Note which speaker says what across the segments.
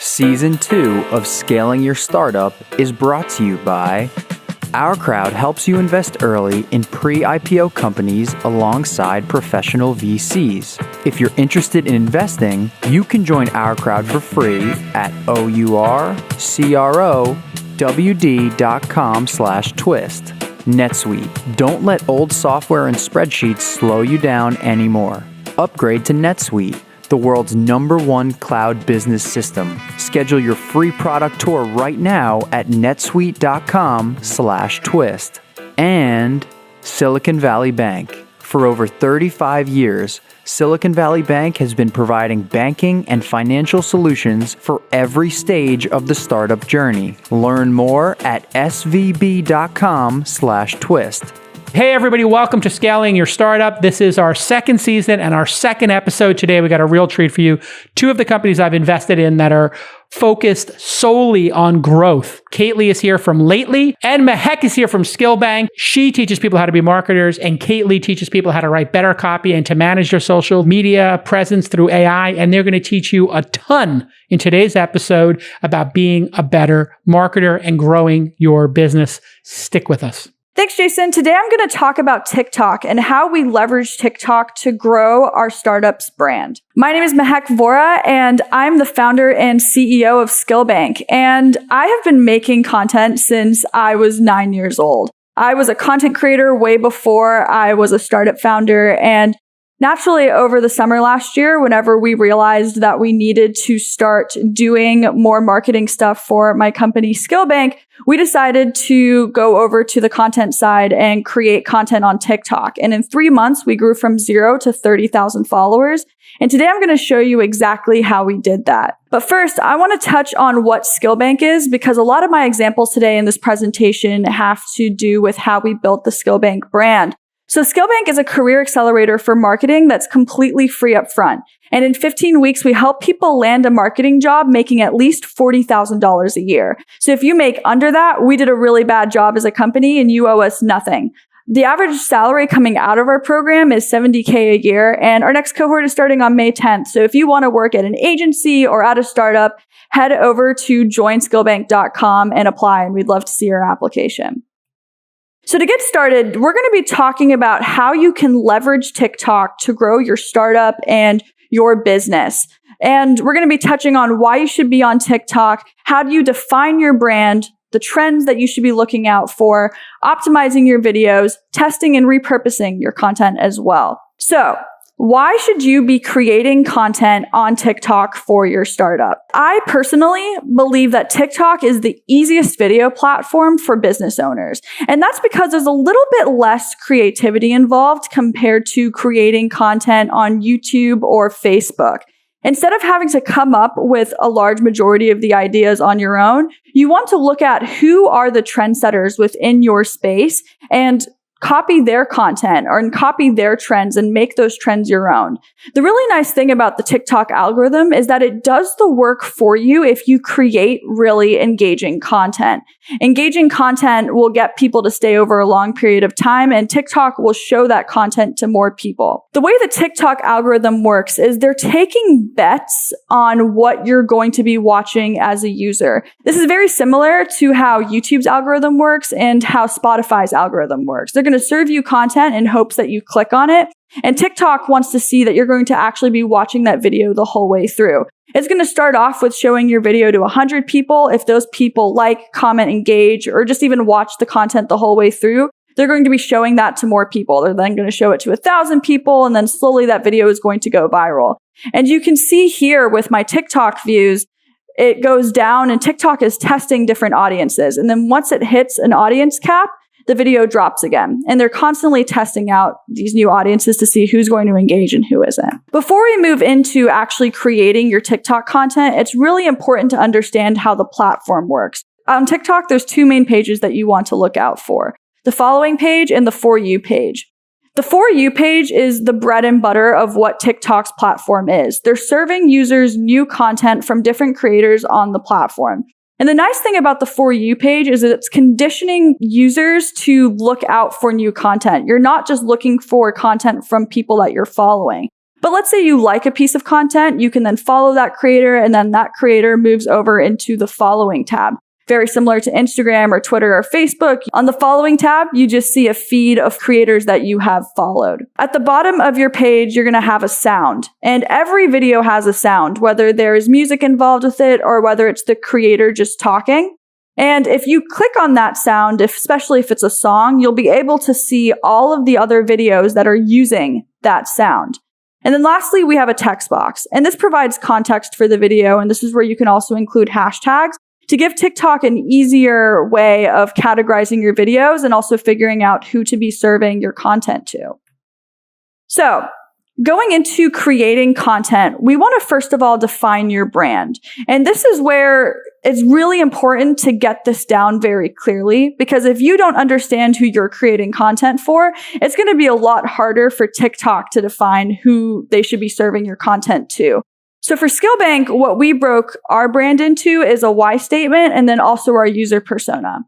Speaker 1: Season 2 of Scaling Your Startup is brought to you by OurCrowd helps you invest early in pre-IPO companies alongside professional VCs. If you're interested in investing, you can join OurCrowd for free at OurCrowd.com/twist. Netsuite. Don't let old software and spreadsheets slow you down anymore. Upgrade to Netsuite, the world's #1 cloud business system. Schedule your free product tour right now at netsuite.com/twist. And Silicon Valley Bank. For over 35 years, Silicon Valley Bank has been providing banking and financial solutions for every stage of the startup journey. Learn more at svb.com/twist.
Speaker 2: Hey everybody, welcome to Scaling Your Startup. This is our second season and our second episode today. We got a real treat for you. Two of the companies I've invested in that are focused solely on growth. Kately is here from Lately, and Mehak is here from Skillbank. She teaches people how to be marketers, and Kately teaches people how to write better copy and to manage their social media presence through AI. And they're going to teach you a ton in today's episode about being a better marketer and growing your business. Stick with us.
Speaker 3: Thanks, Jason. Today, I'm going to talk about TikTok and how we leverage TikTok to grow our startup's brand. My name is Mehak Vohra, and I'm the founder and CEO of Skillbank. And I have been making content since I was 9 years old. I was a content creator way before I was a startup founder. And naturally, over the summer last year, whenever we realized that we needed to start doing more marketing stuff for my company, Skillbank, we decided to go over to the content side and create content on TikTok. And in 3 months, we grew from 0 to 30,000 followers. And today I'm going to show you exactly how we did that. But first, I want to touch on what Skillbank is, because a lot of my examples today in this presentation have to do with how we built the Skillbank brand. So Skillbank is a career accelerator for marketing that's completely free up front. And in 15 weeks, we help people land a marketing job making at least $40,000 a year. So if you make under that, we did a really bad job as a company and you owe us nothing. The average salary coming out of our program is $70K a year, and our next cohort is starting on May 10th. So if you want to work at an agency or at a startup, head over to joinskillbank.com and apply, and we'd love to see your application. So to get started, we're going to be talking about how you can leverage TikTok to grow your startup and your business. And we're going to be touching on why you should be on TikTok, how do you define your brand, the trends that you should be looking out for, optimizing your videos, testing and repurposing your content as well. So why should you be creating content on TikTok for your startup? I personally believe that TikTok is the easiest video platform for business owners. And that's because there's a little bit less creativity involved compared to creating content on YouTube or Facebook. Instead of having to come up with a large majority of the ideas on your own, you want to look at who are the trendsetters within your space and copy their content or copy their trends and make those trends your own. The really nice thing about the TikTok algorithm is that it does the work for you if you create really engaging content. Engaging content will get people to stay over a long period of time, and TikTok will show that content to more people. The way the TikTok algorithm works is they're taking bets on what you're going to be watching as a user. This is very similar to how YouTube's algorithm works and how Spotify's algorithm works. They're going to serve you content in hopes that you click on it. And TikTok wants to see that you're going to actually be watching that video the whole way through. It's going to start off with showing your video to 100 people. If those people like, comment, engage, or just even watch the content the whole way through, they're going to be showing that to more people. They're then going to show it to 1,000 people, and then slowly that video is going to go viral. And you can see here with my TikTok views, it goes down and TikTok is testing different audiences. And then once it hits an audience cap, the video drops again. And they're constantly testing out these new audiences to see who's going to engage and who isn't. Before we move into actually creating your TikTok content, it's really important to understand how the platform works. On TikTok, there's two main pages that you want to look out for: the following page and the For You page. The For You page is the bread and butter of what TikTok's platform is. They're serving users new content from different creators on the platform. And the nice thing about the For You page is that it's conditioning users to look out for new content. You're not just looking for content from people that you're following. But let's say you like a piece of content, you can then follow that creator, and then that creator moves over into the following tab. Very similar to Instagram or Twitter or Facebook. On the following tab, you just see a feed of creators that you have followed. At the bottom of your page, you're going to have a sound. And every video has a sound, whether there's music involved with it or whether it's the creator just talking. And if you click on that sound, especially if it's a song, you'll be able to see all of the other videos that are using that sound. And then lastly, we have a text box. And this provides context for the video. And this is where you can also include hashtags to give TikTok an easier way of categorizing your videos and also figuring out who to be serving your content to. So, going into creating content, we want to first of all define your brand. And this is where it's really important to get this down very clearly, because if you don't understand who you're creating content for, it's going to be a lot harder for TikTok to define who they should be serving your content to. So for Skillbank, what we broke our brand into is a why statement and then also our user persona.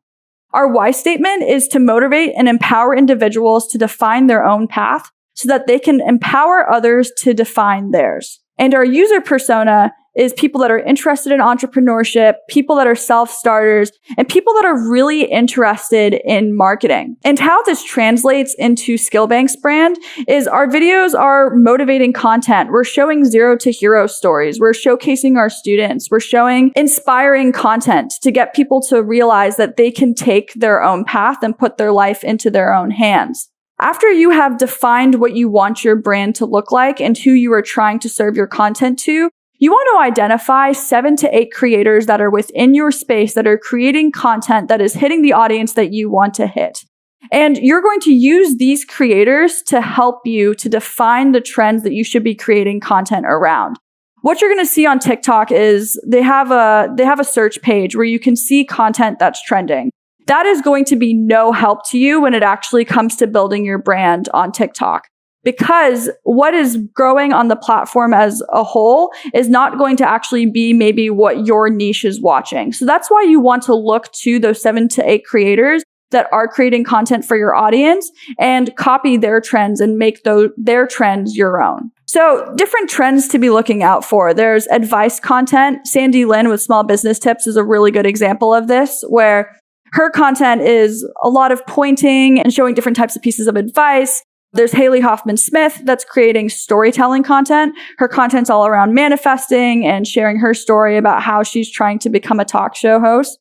Speaker 3: Our why statement is to motivate and empower individuals to define their own path so that they can empower others to define theirs. And our user persona is people that are interested in entrepreneurship, people that are self-starters, and people that are really interested in marketing. And how this translates into Skillbank's brand is our videos are motivating content. We're showing zero to hero stories. We're showcasing our students. We're showing inspiring content to get people to realize that they can take their own path and put their life into their own hands. After you have defined what you want your brand to look like and who you are trying to serve your content to, you want to identify 7 to 8 creators that are within your space that are creating content that is hitting the audience that you want to hit. And you're going to use these creators to help you to define the trends that you should be creating content around. What you're going to see on TikTok is they have a search page where you can see content that's trending. That is going to be no help to you when it actually comes to building your brand on TikTok. Because what is growing on the platform as a whole is not going to actually be maybe what your niche is watching. So that's why you want to look to those 7 to 8 creators that are creating content for your audience and copy their trends and make their trends your own. So different trends to be looking out for. There's advice content. Sandy Lynn with Small Business Tips is a really good example of this, where her content is a lot of pointing and showing different types of pieces of advice. There's Haley Hoffman-Smith that's creating storytelling content. Her content's all around manifesting and sharing her story about how she's trying to become a talk show host.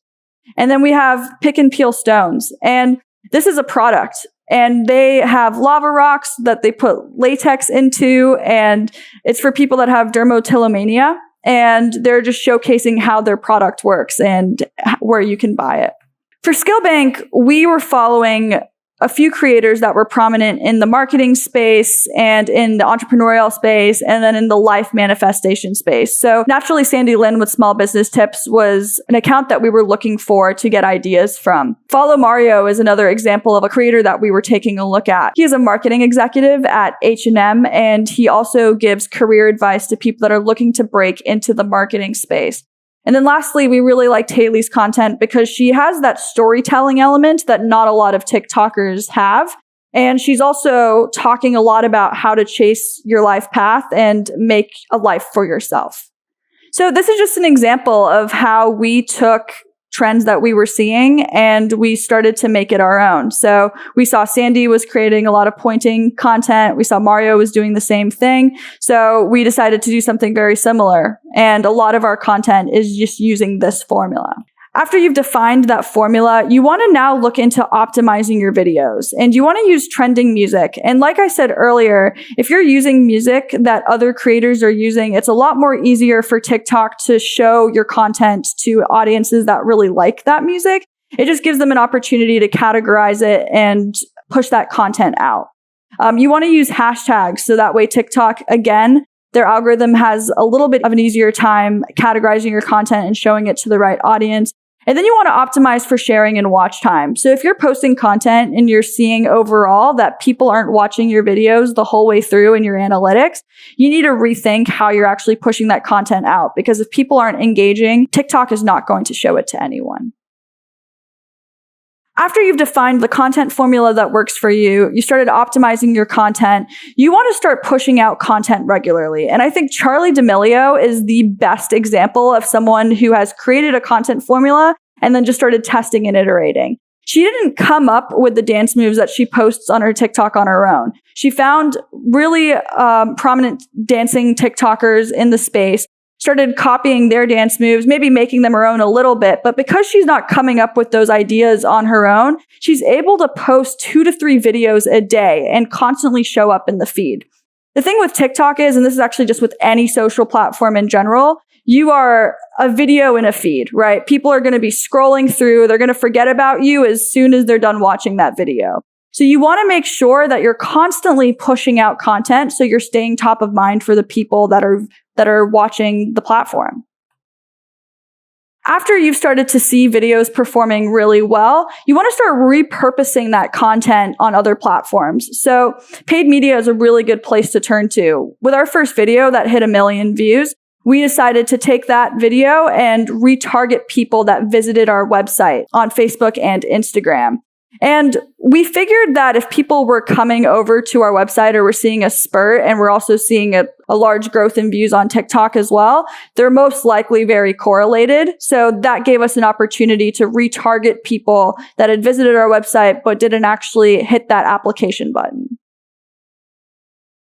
Speaker 3: And then we have Pick and Peel Stones. And this is a product. And they have lava rocks that they put latex into. And it's for people that have dermatillomania. And they're just showcasing how their product works and where you can buy it. For Skillbank, we were following a few creators that were prominent in the marketing space and in the entrepreneurial space and then in the life manifestation space. So naturally, Sandy Lynn with Small Business Tips was an account that we were looking for to get ideas from. Follow Mario is another example of a creator that we were taking a look at. He is a marketing executive at H&M, and he also gives career advice to people that are looking to break into the marketing space. And then lastly, we really liked Haley's content because she has that storytelling element that not a lot of TikTokers have. And she's also talking a lot about how to chase your life path and make a life for yourself. So this is just an example of how we took trends that we were seeing and we started to make it our own. So we saw Sandy was creating a lot of pointing content. We saw Mario was doing the same thing. So we decided to do something very similar. And a lot of our content is just using this formula. After you've defined that formula, you want to now look into optimizing your videos, and you want to use trending music. And like I said earlier, if you're using music that other creators are using, it's a lot more easier for TikTok to show your content to audiences that really like that music. It just gives them an opportunity to categorize it and push that content out. You want to use hashtags so that way TikTok, again, their algorithm has a little bit of an easier time categorizing your content and showing it to the right audience. And then you want to optimize for sharing and watch time. So if you're posting content and you're seeing overall that people aren't watching your videos the whole way through in your analytics, you need to rethink how you're actually pushing that content out. Because if people aren't engaging, TikTok is not going to show it to anyone. After you've defined the content formula that works for you, you started optimizing your content, you want to start pushing out content regularly. And I think Charli D'Amelio is the best example of someone who has created a content formula and then just started testing and iterating. She didn't come up with the dance moves that she posts on her TikTok on her own. She found really prominent dancing TikTokers in the space, started copying their dance moves, maybe making them her own a little bit. But because she's not coming up with those ideas on her own, she's able to post 2 to 3 videos a day and constantly show up in the feed. The thing with TikTok is, and this is actually just with any social platform in general, you are a video in a feed, right? People are going to be scrolling through. They're going to forget about you as soon as they're done watching that video. So you want to make sure that you're constantly pushing out content so you're staying top of mind for the people that are watching the platform. After you've started to see videos performing really well, you want to start repurposing that content on other platforms. So paid media is a really good place to turn to. With our first video that hit 1 million views, we decided to take that video and retarget people that visited our website on Facebook and Instagram. And we figured that if people were coming over to our website or we're seeing a spurt and we're also seeing a large growth in views on TikTok as well, they're most likely very correlated. So that gave us an opportunity to retarget people that had visited our website but didn't actually hit that application button.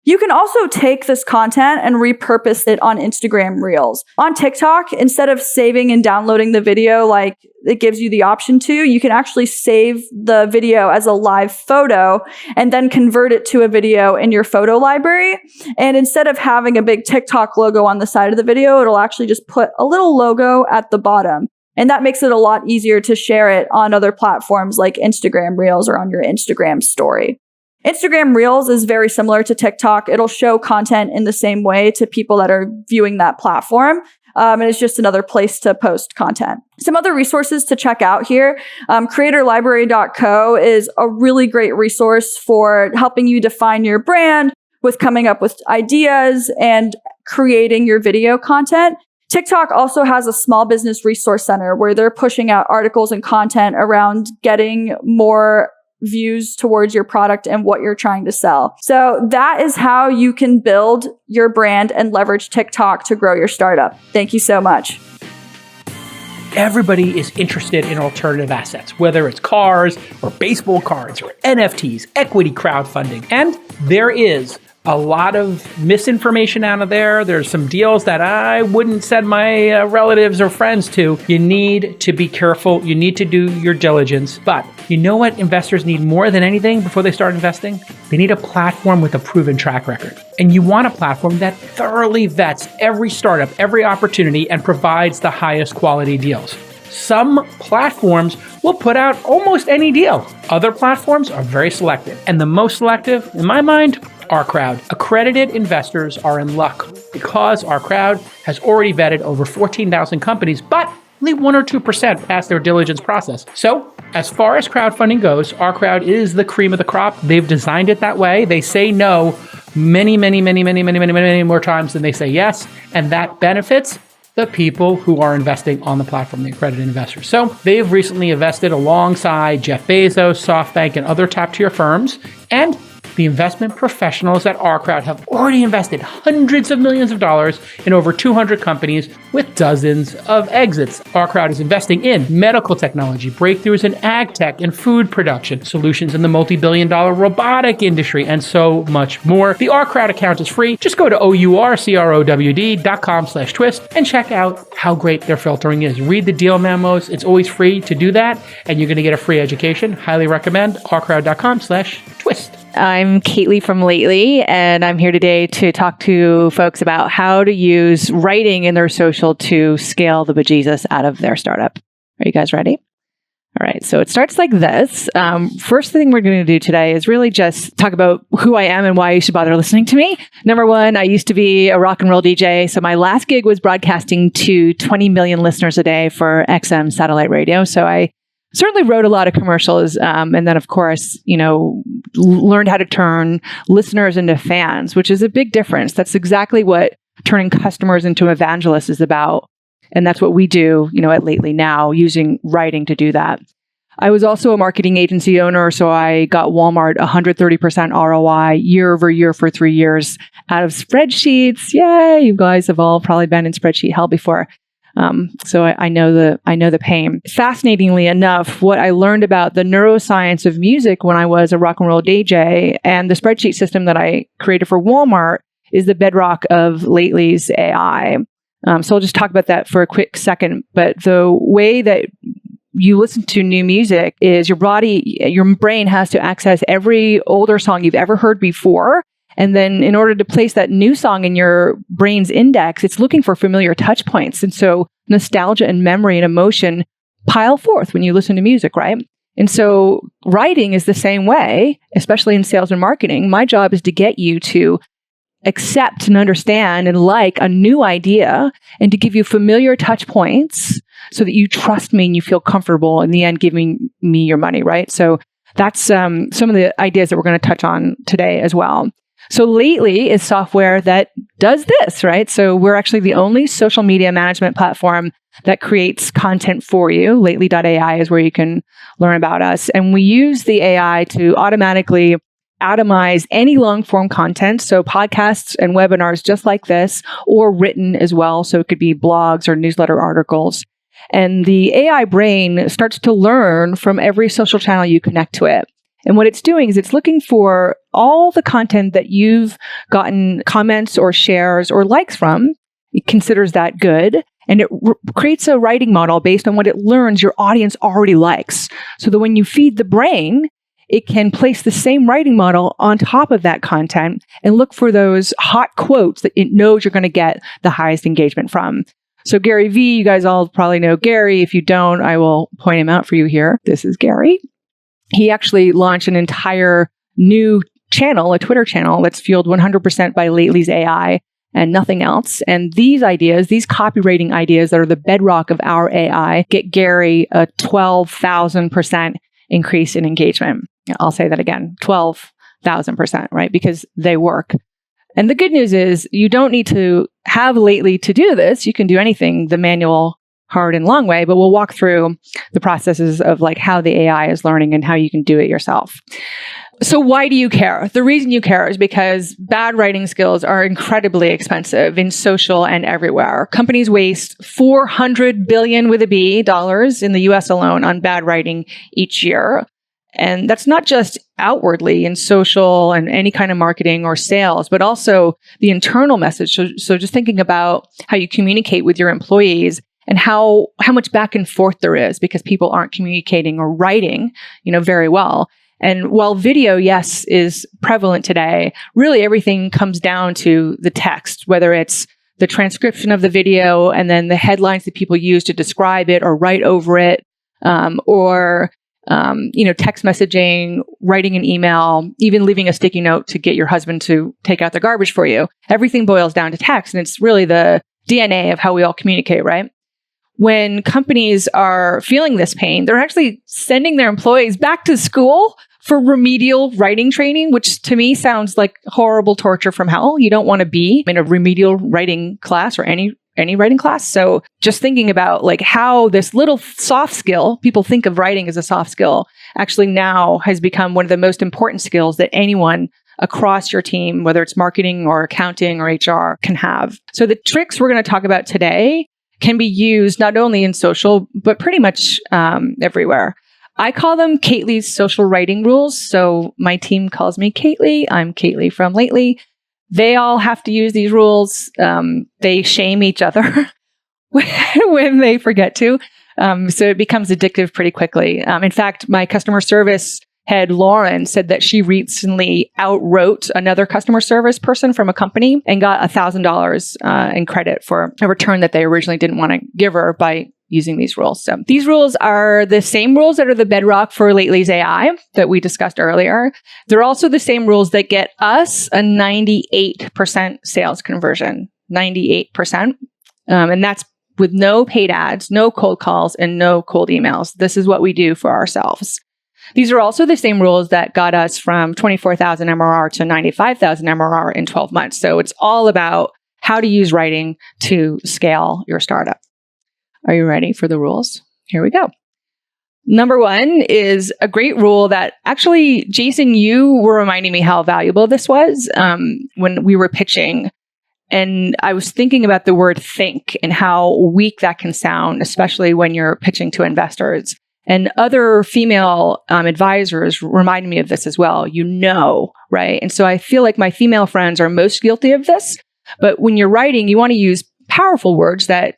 Speaker 3: You can also take this content and repurpose it on Instagram Reels. On TikTok, instead of saving and downloading the video like it gives you the option to, you can actually save the video as a live photo and then convert it to a video in your photo library. And instead of having a big TikTok logo on the side of the video, it'll actually just put a little logo at the bottom. And that makes it a lot easier to share it on other platforms like Instagram Reels or on your Instagram story. Instagram Reels is very similar to TikTok. It'll show content in the same way to people that are viewing that platform. And it's just another place to post content. Some other resources to check out here. Creatorlibrary.co is a really great resource for helping you define your brand, with coming up with ideas and creating your video content. TikTok also has a small business resource center where they're pushing out articles and content around getting more views towards your product and what you're trying to sell. So that is how you can build your brand and leverage TikTok to grow your startup. Thank you so much.
Speaker 2: Everybody is interested in alternative assets, whether it's cars or baseball cards or NFTs, equity crowdfunding. And there is a lot of misinformation out of there. There's some deals that I wouldn't send my relatives or friends to. You need to be careful. You need to do your diligence. But you know what investors need more than anything before they start investing? They need a platform with a proven track record. And you want a platform that thoroughly vets every startup, every opportunity, and provides the highest quality deals. Some platforms will put out almost any deal. Other platforms are very selective. And the most selective, in my mind, OurCrowd. Accredited investors are in luck because OurCrowd has already vetted over 14,000 companies, but only 1 or 2% pass their diligence process. So, as far as crowdfunding goes, OurCrowd is the cream of the crop. They've designed it that way. They say no many more times than they say yes, and that benefits the people who are investing on the platform, the accredited investors. So they've recently invested alongside Jeff Bezos, SoftBank, and other top-tier firms, and the investment professionals at OurCrowd have already invested hundreds of millions of dollars in over 200 companies with dozens of exits. OurCrowd is investing in medical technology, breakthroughs in ag tech and food production, solutions in the multi-billion-dollar robotic industry, and so much more. The OurCrowd account is free. Just go to OurCrowd.com/twist and check out how great their filtering is. Read the deal memos. It's always free to do that, and you're going to get a free education. Highly recommend OurCrowd.com/twist.
Speaker 4: I'm Caitlin from Lately, and I'm here today to talk to folks about how to use writing in their social to scale the bejesus out of their startup. Are you guys ready? All right, so it starts like this. First thing we're going to do today is really just talk about who I am and why you should bother listening to me. Number one, I used to be a rock and roll DJ. So my last gig was broadcasting to 20 million listeners a day for XM satellite radio. So I certainly wrote a lot of commercials. And then, of course, learned how to turn listeners into fans, which is a big difference. That's exactly what turning customers into evangelists is about. And that's what we do, at Lately now, using writing to do that. I was also a marketing agency owner, so I got Walmart 130% ROI year over year for 3 years out of spreadsheets. Yay! You guys have all probably been in spreadsheet hell before. So I know the pain. Fascinatingly enough, what I learned about the neuroscience of music when I was a rock and roll DJ and the spreadsheet system that I created for Walmart is the bedrock of Lately's AI. So I'll just talk about that for a quick second. But the way that you listen to new music is your brain has to access every older song you've ever heard before. And then in order to place that new song in your brain's index, it's looking for familiar touch points. And so nostalgia and memory and emotion pile forth when you listen to music, right? And so writing is the same way, especially in sales and marketing. My job is to get you to accept and understand and like a new idea and to give you familiar touch points so that you trust me and you feel comfortable in the end giving me your money, right? So that's some of the ideas that we're going to touch on today as well. So Lately is software that does this, right? So we're actually the only social media management platform that creates content for you. Lately.ai is where you can learn about us. And we use the AI to automatically atomize any long form content. So podcasts and webinars just like this, or written as well. So it could be blogs or newsletter articles. And the AI brain starts to learn from every social channel you connect to it. And what it's doing is it's looking for all the content that you've gotten comments or shares or likes from. It considers that good. And it creates a writing model based on what it learns your audience already likes. So that when you feed the brain, it can place the same writing model on top of that content and look for those hot quotes that it knows you're going to get the highest engagement from. So Gary Vee, you guys all probably know Gary. If you don't, I will point him out for you here. This is Gary. He actually launched an entire new channel, a Twitter channel that's fueled 100% by Lately's AI and nothing else. And these ideas, these copywriting ideas that are the bedrock of our AI, get Gary a 12,000% increase in engagement. I'll say that again, 12,000%, right? Because they work. And the good news is you don't need to have Lately to do this. You can do anything the manual, hard and long way, but we'll walk through the processes of like how the AI is learning and how you can do it yourself. So why do you care? The reason you care is because bad writing skills are incredibly expensive in social and everywhere. Companies waste $400 billion with a B dollars in the US alone on bad writing each year. And that's not just outwardly in social and any kind of marketing or sales, but also the internal message. So just thinking about how you communicate with your employees and how much back and forth there is because people aren't communicating or writing, very well. And while video, yes, is prevalent today, really everything comes down to the text, whether it's the transcription of the video and then the headlines that people use to describe it or write over it, or text messaging, writing an email, even leaving a sticky note to get your husband to take out the garbage for you. Everything boils down to text, and it's really the DNA of how we all communicate, right? When companies are feeling this pain, they're actually sending their employees back to school for remedial writing training, which to me sounds like horrible torture from hell. You don't want to be in a remedial writing class or any writing class. So just thinking about like how this little soft skill, people think of writing as a soft skill, actually now has become one of the most important skills that anyone across your team, whether it's marketing or accounting or HR, can have. So the tricks we're going to talk about today can be used not only in social, but pretty much everywhere. I call them Kately's social writing rules. So my team calls me Kately. I'm Kately from Lately. They all have to use these rules. They shame each other when they forget to. So it becomes addictive pretty quickly. In fact, my customer service head, Lauren, said that she recently outwrote another customer service person from a company and got $1,000 in credit for a return that they originally didn't want to give her by using these rules. So these rules are the same rules that are the bedrock for Lately's AI that we discussed earlier. They're also the same rules that get us a 98% sales conversion, 98%. And that's with no paid ads, no cold calls, and no cold emails. This is what we do for ourselves. These are also the same rules that got us from 24,000 MRR to 95,000 MRR in 12 months. So it's all about how to use writing to scale your startup. Are you ready for the rules? Here we go. Number one is a great rule that actually, Jason, you were reminding me how valuable this was when we were pitching. And I was thinking about the word think and how weak that can sound, especially when you're pitching to investors. And other female advisors reminded me of this as well, right? And so I feel like my female friends are most guilty of this. But when you're writing, you want to use powerful words that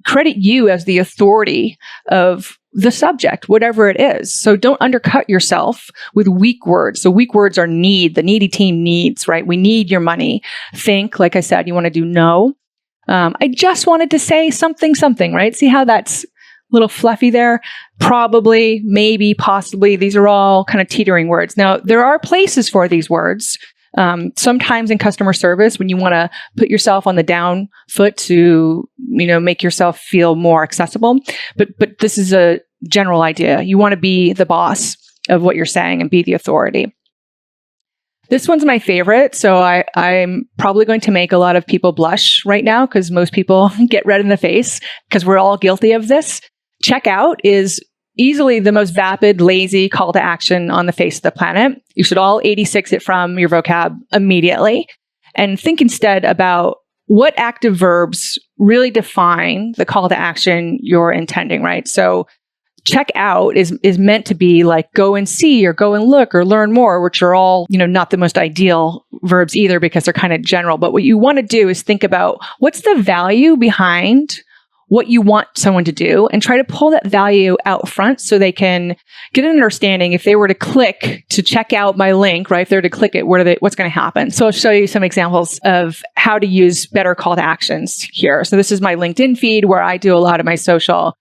Speaker 4: credit you as the authority of the subject, whatever it is. So don't undercut yourself with weak words. So weak words are need. The needy team needs, right? We need your money. Think, like I said, you want to do no. I just wanted to say something, right? See how that's a little fluffy there? Probably, maybe, possibly. These are all kind of teetering words. Now, there are places for these words. Sometimes in customer service, when you want to put yourself on the down foot to, make yourself feel more accessible. But this is a general idea. You want to be the boss of what you're saying and be the authority. This one's my favorite. So I'm probably going to make a lot of people blush right now because most people get red in the face because we're all guilty of this. Checkout is easily the most vapid, lazy call to action on the face of the planet. You should all 86 it from your vocab immediately and think instead about what active verbs really define the call to action you're intending, right? So check out is meant to be like go and see or go and look or learn more, which are all, not the most ideal verbs either because they're kind of general. But what you want to do is think about what's the value behind what you want someone to do and try to pull that value out front so they can get an understanding if they were to click to check out my link, right? If they're to click it, what's going to happen? So I'll show you some examples of how to use better call to actions here. So this is my LinkedIn feed where I do a lot of my social.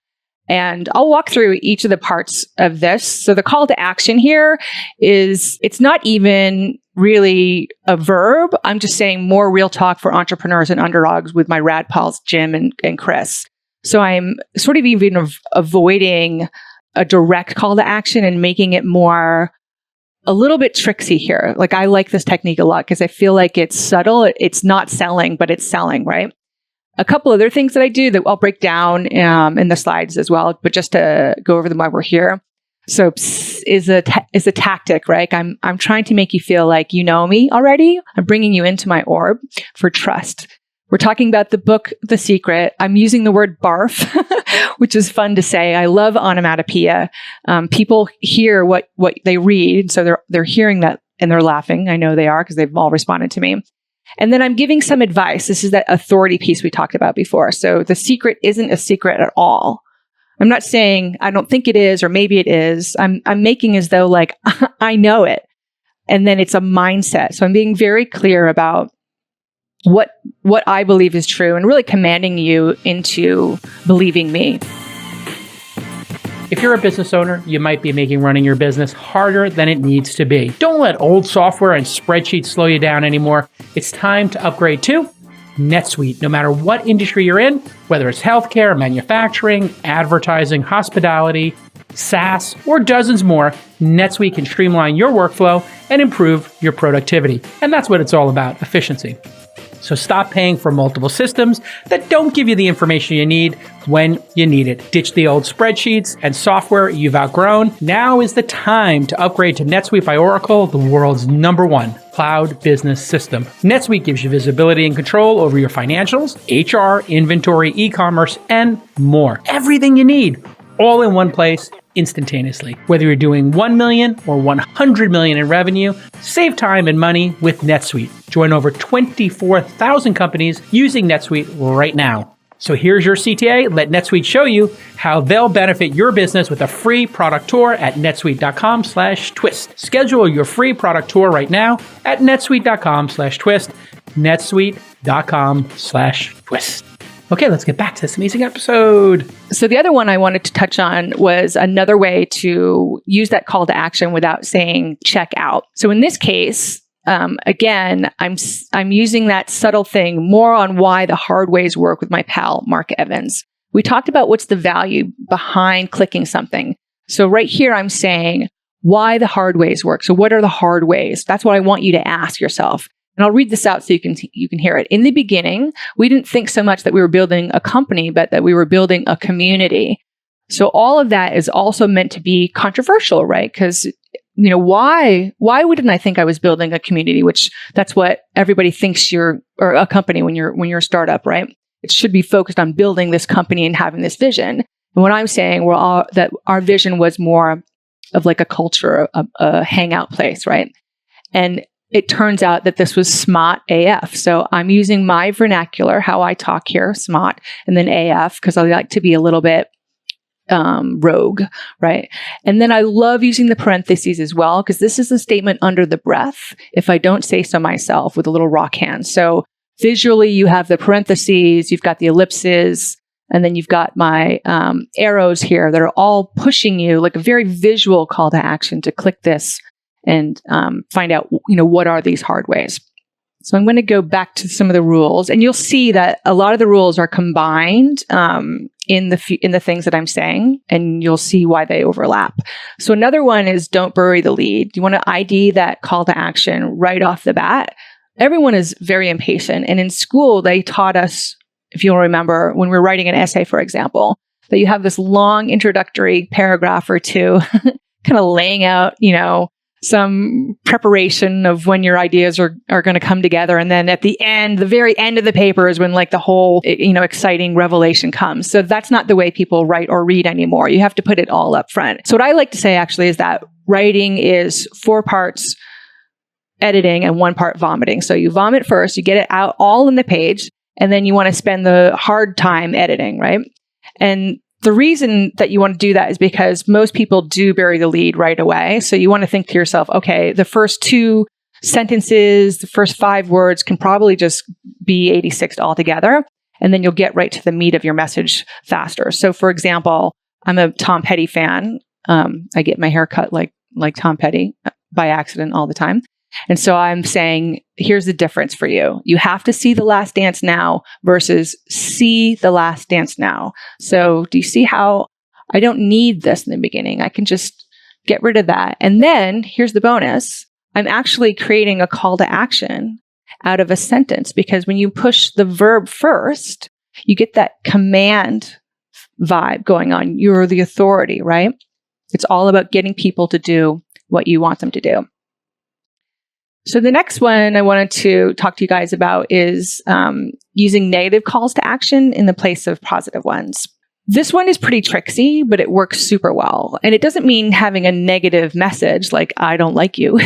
Speaker 4: And I'll walk through each of the parts of this. So the call to action here it's not even really a verb. I'm just saying more real talk for entrepreneurs and underdogs with my rad pals, Jim and Chris. So I'm sort of even avoiding a direct call to action and making it more a little bit tricksy here. Like I like this technique a lot because I feel like it's subtle. It's not selling, but it's selling, right? A couple other things that I do that I'll break down in the slides as well, but just to go over them while we're here. So is a tactic, right? I'm trying to make you feel like you know me already. I'm bringing you into my orb for trust. We're talking about the book, The Secret. I'm using the word barf, which is fun to say. I love onomatopoeia. People hear what they read, so they're hearing that and they're laughing. I know they are because they've all responded to me. And then I'm giving some advice. This is that authority piece we talked about before. So the secret isn't a secret at all. I'm not saying I don't think it is or maybe it is. I'm making as though like I know it. And then it's a mindset. So I'm being very clear about what I believe is true and really commanding you into believing me.
Speaker 2: If you're a business owner, you might be making running your business harder than it needs to be. Don't let old software and spreadsheets slow you down anymore. It's time to upgrade to NetSuite. No matter what industry you're in, whether it's healthcare, manufacturing, advertising, hospitality, SaaS, or dozens more, NetSuite can streamline your workflow and improve your productivity. And that's what it's all about, efficiency. So stop paying for multiple systems that don't give you the information you need when you need it. Ditch the old spreadsheets and software you've outgrown. Now is the time to upgrade to NetSuite by Oracle, the world's #1 cloud business system. NetSuite gives you visibility and control over your financials, HR, inventory, e-commerce, and more. Everything you need, all in one place, instantaneously. Whether you're doing 1 million or 100 million in revenue, save time and money with NetSuite. Join over 24,000 companies using NetSuite right now. So here's your CTA. Let NetSuite show you how they'll benefit your business with a free product tour at netsuite.com/twist. Schedule your free product tour right now at netsuite.com/twist. netsuite.com/twist. Okay, let's get back to this amazing episode.
Speaker 4: So the other one I wanted to touch on was another way to use that call to action without saying check out. So in this case, again, I'm using that subtle thing more on why the hard ways work with my pal, Mark Evans. We talked about what's the value behind clicking something. So right here, I'm saying why the hard ways work. So what are the hard ways? That's what I want you to ask yourself. And I'll read this out so you can hear it. In the beginning, we didn't think so much that we were building a company, but that we were building a community. So all of that is also meant to be controversial, right? Because, why wouldn't I think I was building a community, which that's what everybody thinks or a company when you're a startup, right? It should be focused on building this company and having this vision. And what I'm saying, that our vision was more of like a culture, a hangout place, right? And it turns out that this was SMOT AF. So I'm using my vernacular, how I talk here, SMOT, and then AF, because I like to be a little bit rogue, right? And then I love using the parentheses as well, because this is a statement under the breath, if I don't say so myself, with a little rock hand. So visually, you have the parentheses, you've got the ellipses, and then you've got my arrows here that are all pushing you, like a very visual call to action to click this and find out, what are these hard ways. So I'm going to go back to some of the rules, and you'll see that a lot of the rules are combined in the things that I'm saying, and you'll see why they overlap. So another one is don't bury the lead. You want to ID that call to action right off the bat. Everyone is very impatient, and in school they taught us, if you'll remember, when we were writing an essay, for example, that you have this long introductory paragraph or two, kind of laying out, some preparation of when your ideas are going to come together. And then at the end, the very end of the paper is when like the whole, exciting revelation comes. So that's not the way people write or read anymore. You have to put it all up front. So what I like to say actually is that writing is 4 parts editing and 1 part vomiting. So you vomit first, you get it out all in the page, and then you want to spend the hard time editing, right? And the reason that you want to do that is because most people do bury the lead right away. So you want to think to yourself, okay, the first 2 sentences, the first 5 words can probably just be 86 altogether. And then you'll get right to the meat of your message faster. So for example, I'm a Tom Petty fan. I get my hair cut like Tom Petty by accident all the time. And so I'm saying, here's the difference for you. You have to see The Last Dance now versus see The Last Dance now. So do you see how I don't need this in the beginning? I can just get rid of that. And then here's the bonus. I'm actually creating a call to action out of a sentence, because when you push the verb first, you get that command vibe going on. You're the authority, right? It's all about getting people to do what you want them to do. So the next one I wanted to talk to you guys about is using negative calls to action in the place of positive ones. This one is pretty tricksy, but it works super well. And it doesn't mean having a negative message like, I don't like you.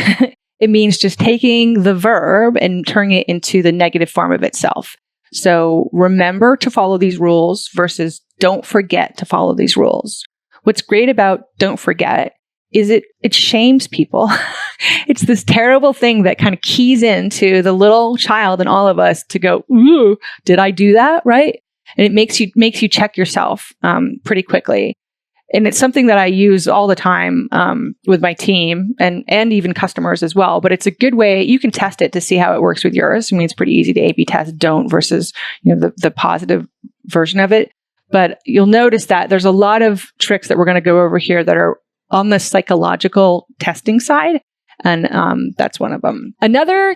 Speaker 4: It means just taking the verb and turning it into the negative form of itself. So remember to follow these rules versus don't forget to follow these rules. What's great about don't forget is it shames people. It's this terrible thing that kind of keys into the little child in all of us to go, ooh, did I do that? Right? And it makes you check yourself pretty quickly. And it's something that I use all the time with my team and even customers as well. But it's a good way. You can test it to see how it works with yours. I mean, it's pretty easy to A/B test don't versus the positive version of it. But you'll notice that there's a lot of tricks that we're going to go over here that are on the psychological testing side. And that's one of them. Another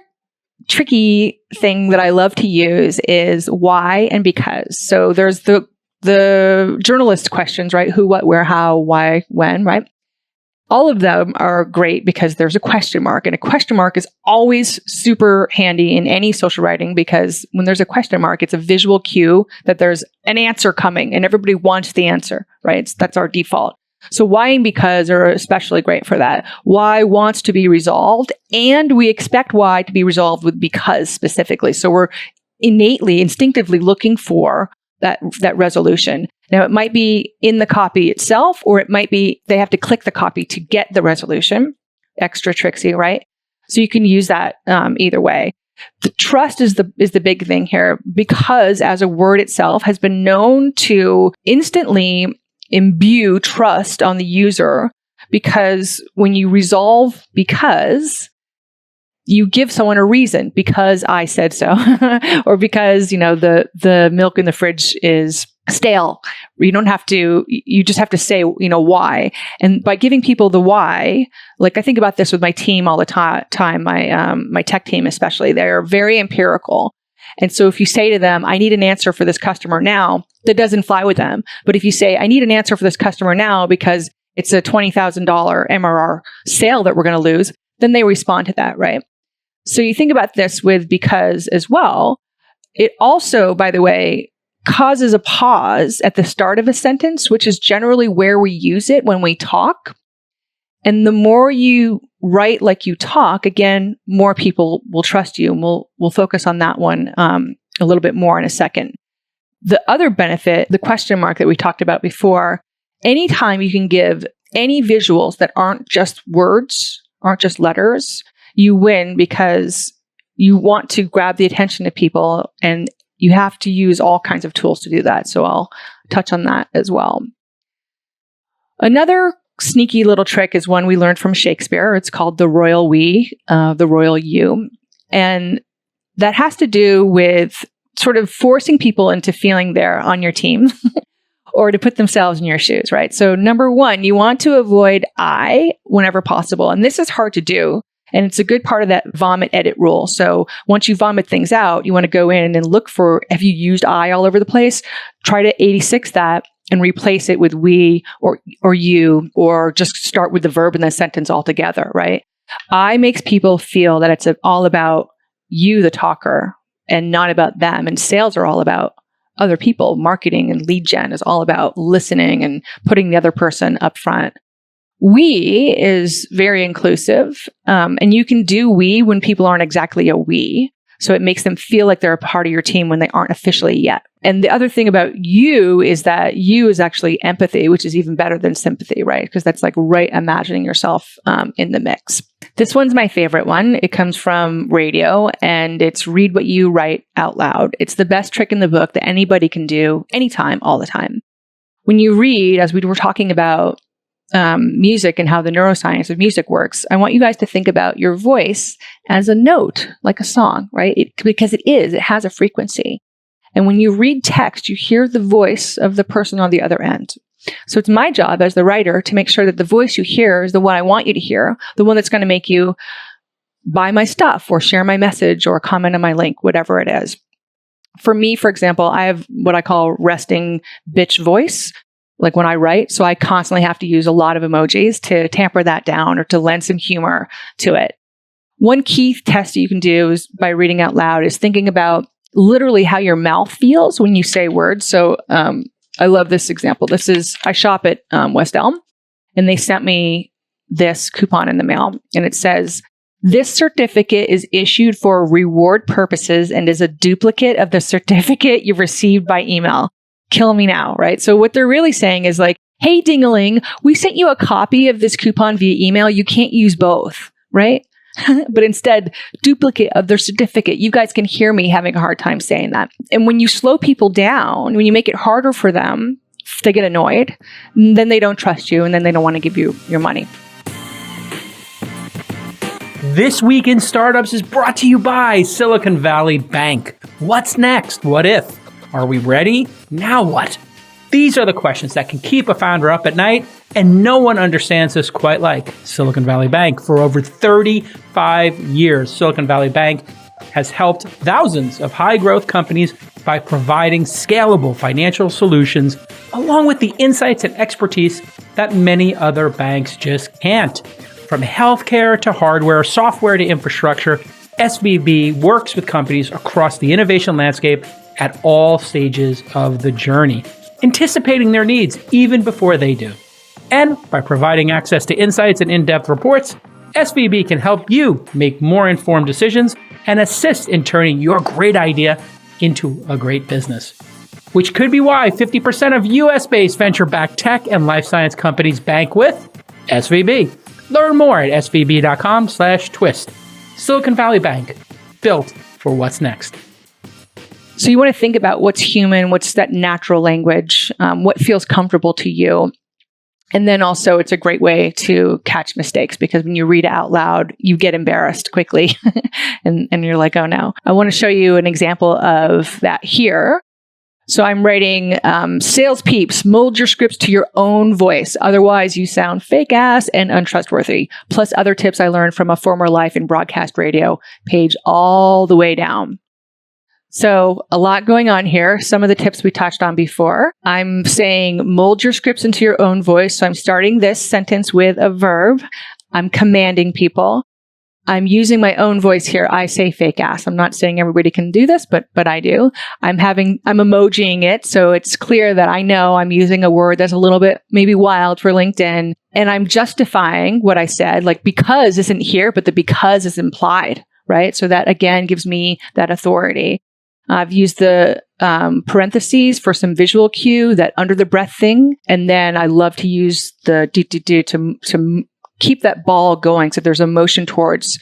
Speaker 4: tricky thing that I love to use is why and because. So there's the journalist questions, right? Who, what, where, how, why, when, right? All of them are great because there's a question mark, and a question mark is always super handy in any social writing, because when there's a question mark, it's a visual cue that there's an answer coming and everybody wants the answer, right? That's our default. So why and because are especially great for that. Why wants to be resolved, and we expect why to be resolved with because specifically. So we're instinctively looking for that resolution. Now, it might be in the copy itself, or it might be they have to click the copy to get the resolution. Extra tricksy, right? So you can use that either way. The trust is the big thing here, because as a word itself has been known to instantly imbue trust on the user, because when you resolve because, you give someone a reason, because I said so, or because, the milk in the fridge is stale. You just have to say, why. And by giving people the why, like I think about this with my team all the time, my tech team especially, they're very empirical. And so if you say to them, I need an answer for this customer now, that doesn't fly with them. But if you say, I need an answer for this customer now because it's a $20,000 MRR sale that we're going to lose, then they respond to that, right? So you think about this with because as well. It also, by the way, causes a pause at the start of a sentence, which is generally where we use it when we talk. And the more you write like you talk, again, more people will trust you. And we'll focus on that one a little bit more in a second. The other benefit, the question mark that we talked about before, anytime you can give any visuals that aren't just words, aren't just letters, you win because you want to grab the attention of people, and you have to use all kinds of tools to do that. So I'll touch on that as well. Another sneaky little trick is one we learned from Shakespeare. It's called the royal we, the royal you. And that has to do with sort of forcing people into feeling they're on your team or to put themselves in your shoes, right? So number one, you want to avoid I whenever possible. And this is hard to do. And it's a good part of that vomit edit rule. So once you vomit things out, you want to go in and look for, have you used I all over the place? Try to 86 that and replace it with we or you, or just start with the verb in the sentence altogether, right? I makes people feel that it's all about you, the talker, and not about them. And sales are all about other people. Marketing and lead gen is all about listening and putting the other person up front. We is very inclusive, and you can do we when people aren't exactly a we. So it makes them feel like they're a part of your team when they aren't officially yet. And the other thing about you is that you is actually empathy, which is even better than sympathy, right? Because that's like right imagining yourself in the mix. This one's my favorite one. It comes from radio, and it's read what you write out loud. It's the best trick in the book that anybody can do anytime, all the time. When you read, as we were talking about music and how the neuroscience of music works, I want you guys to think about your voice as a note, like a song, right? Because it has a frequency. And when you read text, you hear the voice of the person on the other end. So it's my job as the writer to make sure that the voice you hear is the one I want you to hear, the one that's going to make you buy my stuff or share my message or comment on my link, whatever it is. For me, for example, I have what I call resting bitch voice. Like when I write, so I constantly have to use a lot of emojis to tamper that down or to lend some humor to it. One key test you can do is by reading out loud is thinking about literally how your mouth feels when you say words. So I love this example. I shop at West Elm, and they sent me this coupon in the mail, and it says, this certificate is issued for reward purposes and is a duplicate of the certificate you received by email. Kill me now, right? So what they're really saying is like, hey, ding-a-ling, we sent you a copy of this coupon via email. You can't use both, right? But instead, duplicate of their certificate. You guys can hear me having a hard time saying that. And when you slow people down, when you make it harder for them, they get annoyed, then they don't trust you, and then they don't want to give you your money.
Speaker 2: This Week in Startups is brought to you by Silicon Valley Bank. What's next? What if? Are we ready? Now what? These are the questions that can keep a founder up at night, and no one understands this quite like Silicon Valley Bank. For over 35 years, Silicon Valley Bank has helped thousands of high-growth companies by providing scalable financial solutions, along with the insights and expertise that many other banks just can't. From healthcare to hardware, software to infrastructure, SVB works with companies across the innovation landscape at all stages of the journey, anticipating their needs even before they do. And by providing access to insights and in-depth reports, SVB can help you make more informed decisions and assist in turning your great idea into a great business. Which could be why 50% of US-based venture-backed tech and life science companies bank with SVB. Learn more at svb.com/twist. Silicon Valley Bank, built for what's next.
Speaker 4: So you want to think about what's human, what's that natural language, what feels comfortable to you. And then also it's a great way to catch mistakes, because when you read it out loud, you get embarrassed quickly and you're like, oh no. I want to show you an example of that here. So I'm writing, sales peeps, mold your scripts to your own voice. Otherwise you sound fake ass and untrustworthy. Plus other tips I learned from a former life in broadcast radio, page all the way down. So a lot going on here. Some of the tips we touched on before. I'm saying mold your scripts into your own voice. So I'm starting this sentence with a verb. I'm commanding people. I'm using my own voice here. I say fake ass. I'm not saying everybody can do this, but I do. I'm emojiing it. So it's clear that I know I'm using a word that's a little bit maybe wild for LinkedIn. And I'm justifying what I said, like because isn't here, but the because is implied, right? So that again gives me that authority. I've used the parentheses for some visual cue, that under the breath thing. And then I love to use the to keep that ball going. So there's a motion towards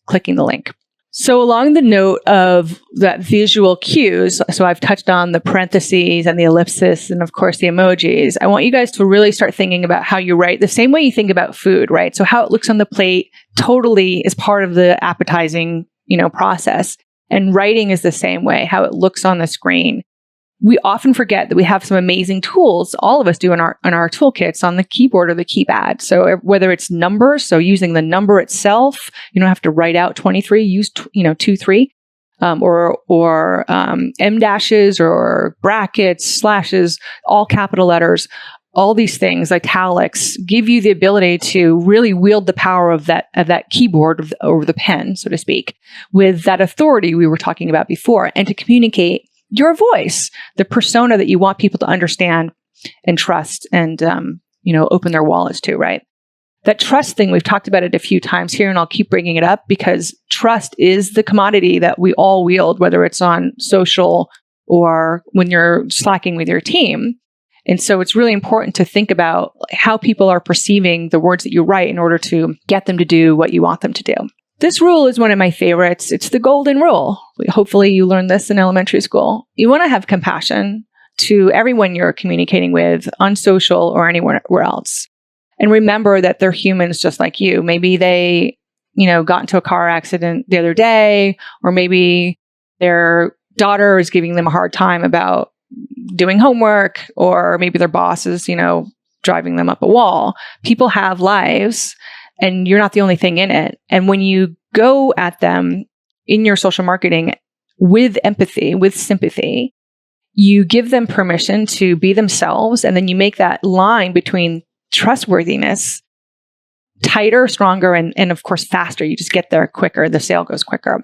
Speaker 4: clicking the link. So along the note of that visual cues, so I've touched on the parentheses and the ellipsis and of course the emojis. I want you guys to really start thinking about how you write the same way you think about food, right? So how it looks on the plate totally is part of the appetizing, process. And writing is the same way, how it looks on the screen. We often forget that we have some amazing tools, all of us do in our toolkits on the keyboard or the keypad. So whether it's numbers, so using the number itself, you don't have to write out 23, use 2, 3, or M dashes or brackets, slashes, all capital letters. All these things, italics, give you the ability to really wield the power of that keyboard over the pen, so to speak, with that authority we were talking about before, and to communicate your voice, the persona that you want people to understand and trust and, open their wallets to, right? That trust thing, we've talked about it a few times here, and I'll keep bringing it up because trust is the commodity that we all wield, whether it's on social or when you're slacking with your team. And so it's really important to think about how people are perceiving the words that you write in order to get them to do what you want them to do. This rule is one of my favorites. It's the golden rule. Hopefully you learned this in elementary school. You want to have compassion to everyone you're communicating with on social or anywhere else. And remember that they're humans just like you. Maybe they, got into a car accident the other day, or maybe their daughter is giving them a hard time about doing homework, or maybe their boss is, driving them up a wall. People have lives and you're not the only thing in it. And when you go at them in your social marketing with empathy, with sympathy, you give them permission to be themselves. And then you make that line between trustworthiness tighter, stronger, and of course faster. You just get there quicker. The sale goes quicker.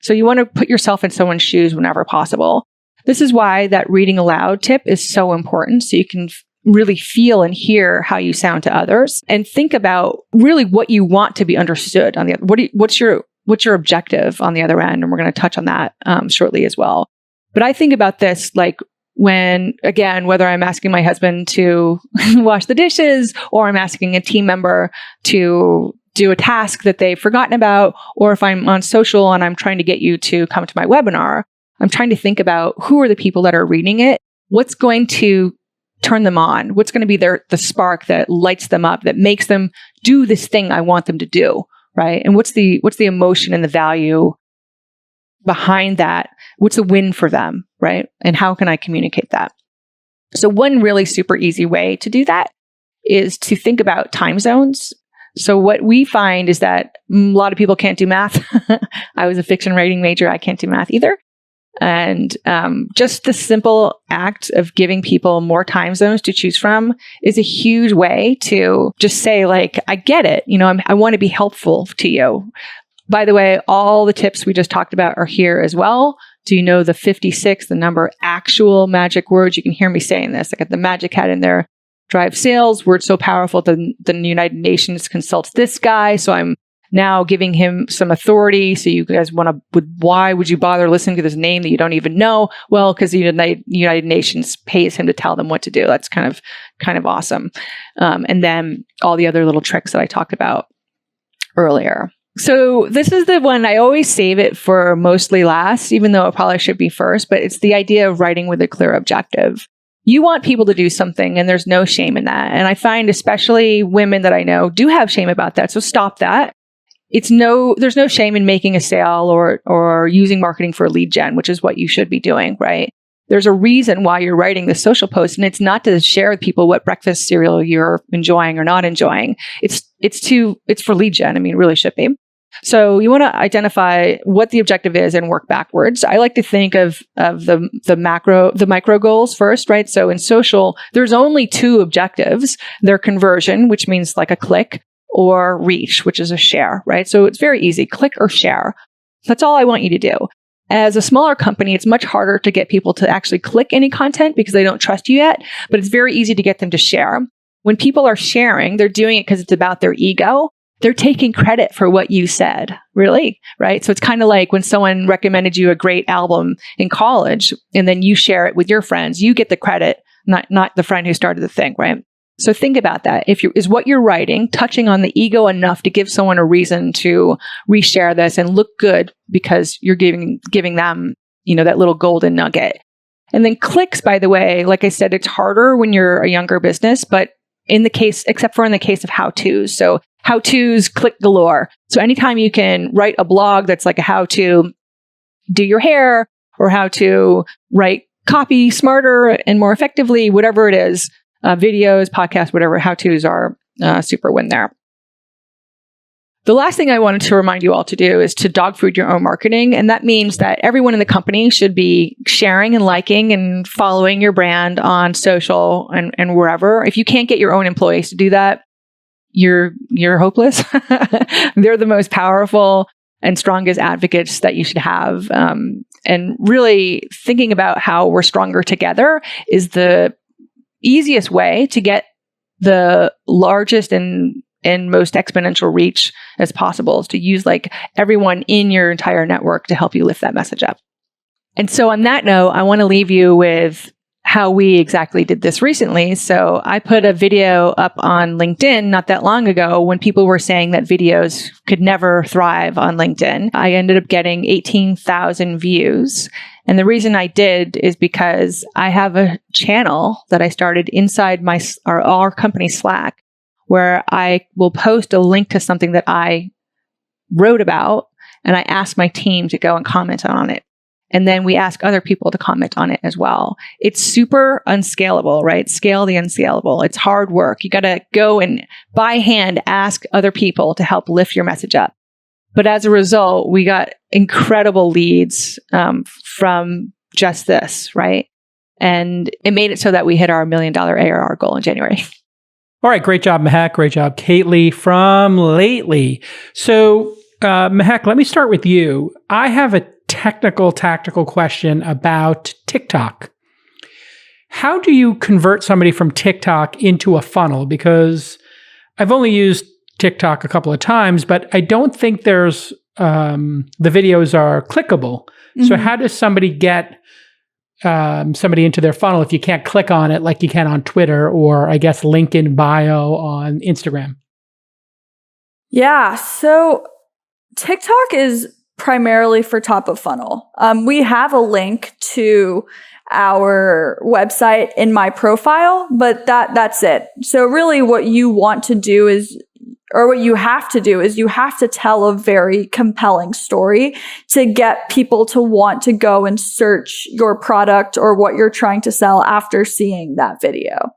Speaker 4: So you want to put yourself in someone's shoes whenever possible. This is why that reading aloud tip is so important. So you can really feel and hear how you sound to others, and think about really what you want to be understood on the other. What's your objective on the other end? And we're going to touch on that shortly as well. But I think about this like when, again, whether I'm asking my husband to wash the dishes, or I'm asking a team member to do a task that they've forgotten about, or if I'm on social and I'm trying to get you to come to my webinar, I'm trying to think about who are the people that are reading it, what's going to turn them on, what's going to be the spark that lights them up, that makes them do this thing I want them to do, right? And what's the emotion and the value behind that? What's the win for them, right? And how can I communicate that? So one really super easy way to do that is to think about time zones. So what we find is that a lot of people can't do math. I was a fiction writing major. I can't do math either. And just the simple act of giving people more time zones to choose from is a huge way to just say, like, I get it. I want to be helpful to you. By the way, all the tips we just talked about are here as well. Do you know the 56, the number actual magic words? You can hear me saying this. I got the magic hat in there. Drive sales, word so powerful that the United Nations consults this guy. So I'm now giving him some authority. So you guys why would you bother listening to this name that you don't even know? Well, because the United Nations pays him to tell them what to do. That's kind of awesome. And then all the other little tricks that I talked about earlier. So this is the one I always save it for mostly last, even though it probably should be first, but it's the idea of writing with a clear objective. You want people to do something, and there's no shame in that. And I find especially women that I know do have shame about that. So stop that. There's no shame in making a sale or using marketing for lead gen, which is what you should be doing, right? There's a reason why you're writing this social post, and it's not to share with people what breakfast cereal you're enjoying or not enjoying. It's for lead gen. I mean, it really should be. So you want to identify what the objective is and work backwards. I like to think of the micro goals first, right? So in social, there's only two objectives. They're conversion, which means like a click, or reach, which is a share, right? So it's very easy. Click or share. That's all I want you to do. As a smaller company, it's much harder to get people to actually click any content because they don't trust you yet, but it's very easy to get them to share. When people are sharing, they're doing it because it's about their ego. They're taking credit for what you said, really, right? So it's kind of like when someone recommended you a great album in college and then you share it with your friends, you get the credit, not the friend who started the thing, right? So think about that. Is what you're writing touching on the ego enough to give someone a reason to reshare this and look good because you're giving them, that little golden nugget. And then clicks, by the way, like I said, it's harder when you're a younger business, but except for in the case of how-tos. So how-tos, click galore. So anytime you can write a blog that's like a how to do your hair or how to write copy smarter and more effectively, whatever it is, videos, podcasts, whatever, how-tos are super win there. The last thing I wanted to remind you all to do is to dog food your own marketing. And that means that everyone in the company should be sharing and liking and following your brand on social and wherever. If you can't get your own employees to do that, you're hopeless. They're the most powerful and strongest advocates that you should have. And really thinking about how we're stronger together is the easiest way to get the largest and most exponential reach as possible, is to use like everyone in your entire network to help you lift that message up. And so on that note, I want to leave you with how we exactly did this recently. So I put a video up on LinkedIn not that long ago when people were saying that videos could never thrive on LinkedIn. I ended up getting 18,000 views. And the reason I did is because I have a channel that I started inside our company Slack, where I will post a link to something that I wrote about, and I ask my team to go and comment on it. And then we ask other people to comment on it as well. It's super unscalable, right? Scale the unscalable. It's hard work. You got to go and by hand ask other people to help lift your message up. But as a result, we got incredible leads from just this, right? And it made it so that we hit our $1 million ARR goal in January.
Speaker 2: All right. Great job, Mehak. Great job, Kately from Lately. So, Mehak, let me start with you. I have a tactical question about TikTok. How do you convert somebody from TikTok into a funnel? Because I've only used TikTok a couple of times, but I don't think there's the videos are clickable. Mm-hmm. So how does somebody get somebody into their funnel if you can't click on it like you can on Twitter or I guess link in bio on Instagram?
Speaker 3: Yeah, so TikTok is primarily for top of funnel. We have a link to our website in my profile, but that's it. So really what you want to do is, or what you have to do is you have to tell a very compelling story to get people to want to go and search your product or what you're trying to sell after seeing that video.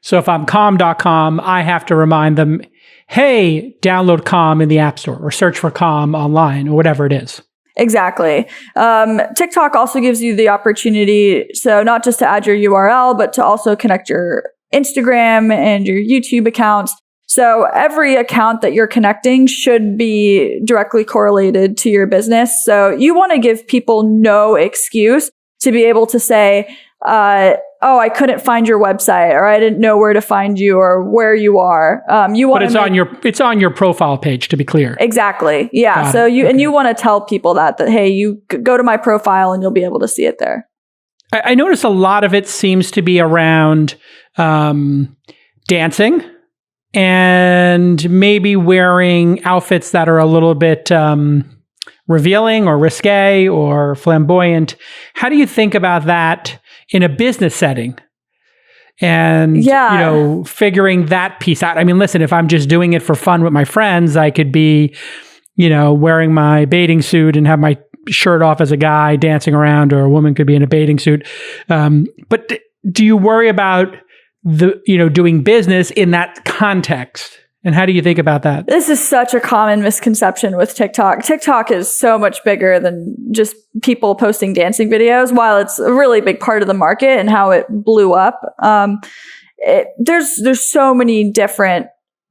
Speaker 2: So if I'm calm.com, I have to remind them, hey, download Calm in the App Store or search for Calm online or whatever it is.
Speaker 3: Exactly. TikTok also gives you the opportunity, so not just to add your URL, but to also connect your Instagram and your YouTube accounts. So every account that you're connecting should be directly correlated to your business. So you want to give people no excuse to be able to say, oh, I couldn't find your website, or I didn't know where to find you, or where you are. You want,
Speaker 2: but it's on your profile page, to be clear.
Speaker 3: Exactly. Yeah. So you want to tell people that hey, you go to my profile and you'll be able to see it there.
Speaker 2: I notice a lot of it seems to be around dancing and maybe wearing outfits that are a little bit revealing or risque or flamboyant. How do you think about that in a business setting? And, figuring that piece out. I mean, listen, if I'm just doing it for fun with my friends, I could be, wearing my bathing suit and have my shirt off as a guy dancing around, or a woman could be in a bathing suit. But do you worry about doing business in that context? And how do you think about that?
Speaker 3: This is such a common misconception with TikTok. TikTok is so much bigger than just people posting dancing videos. While it's a really big part of the market and how it blew up, there's so many different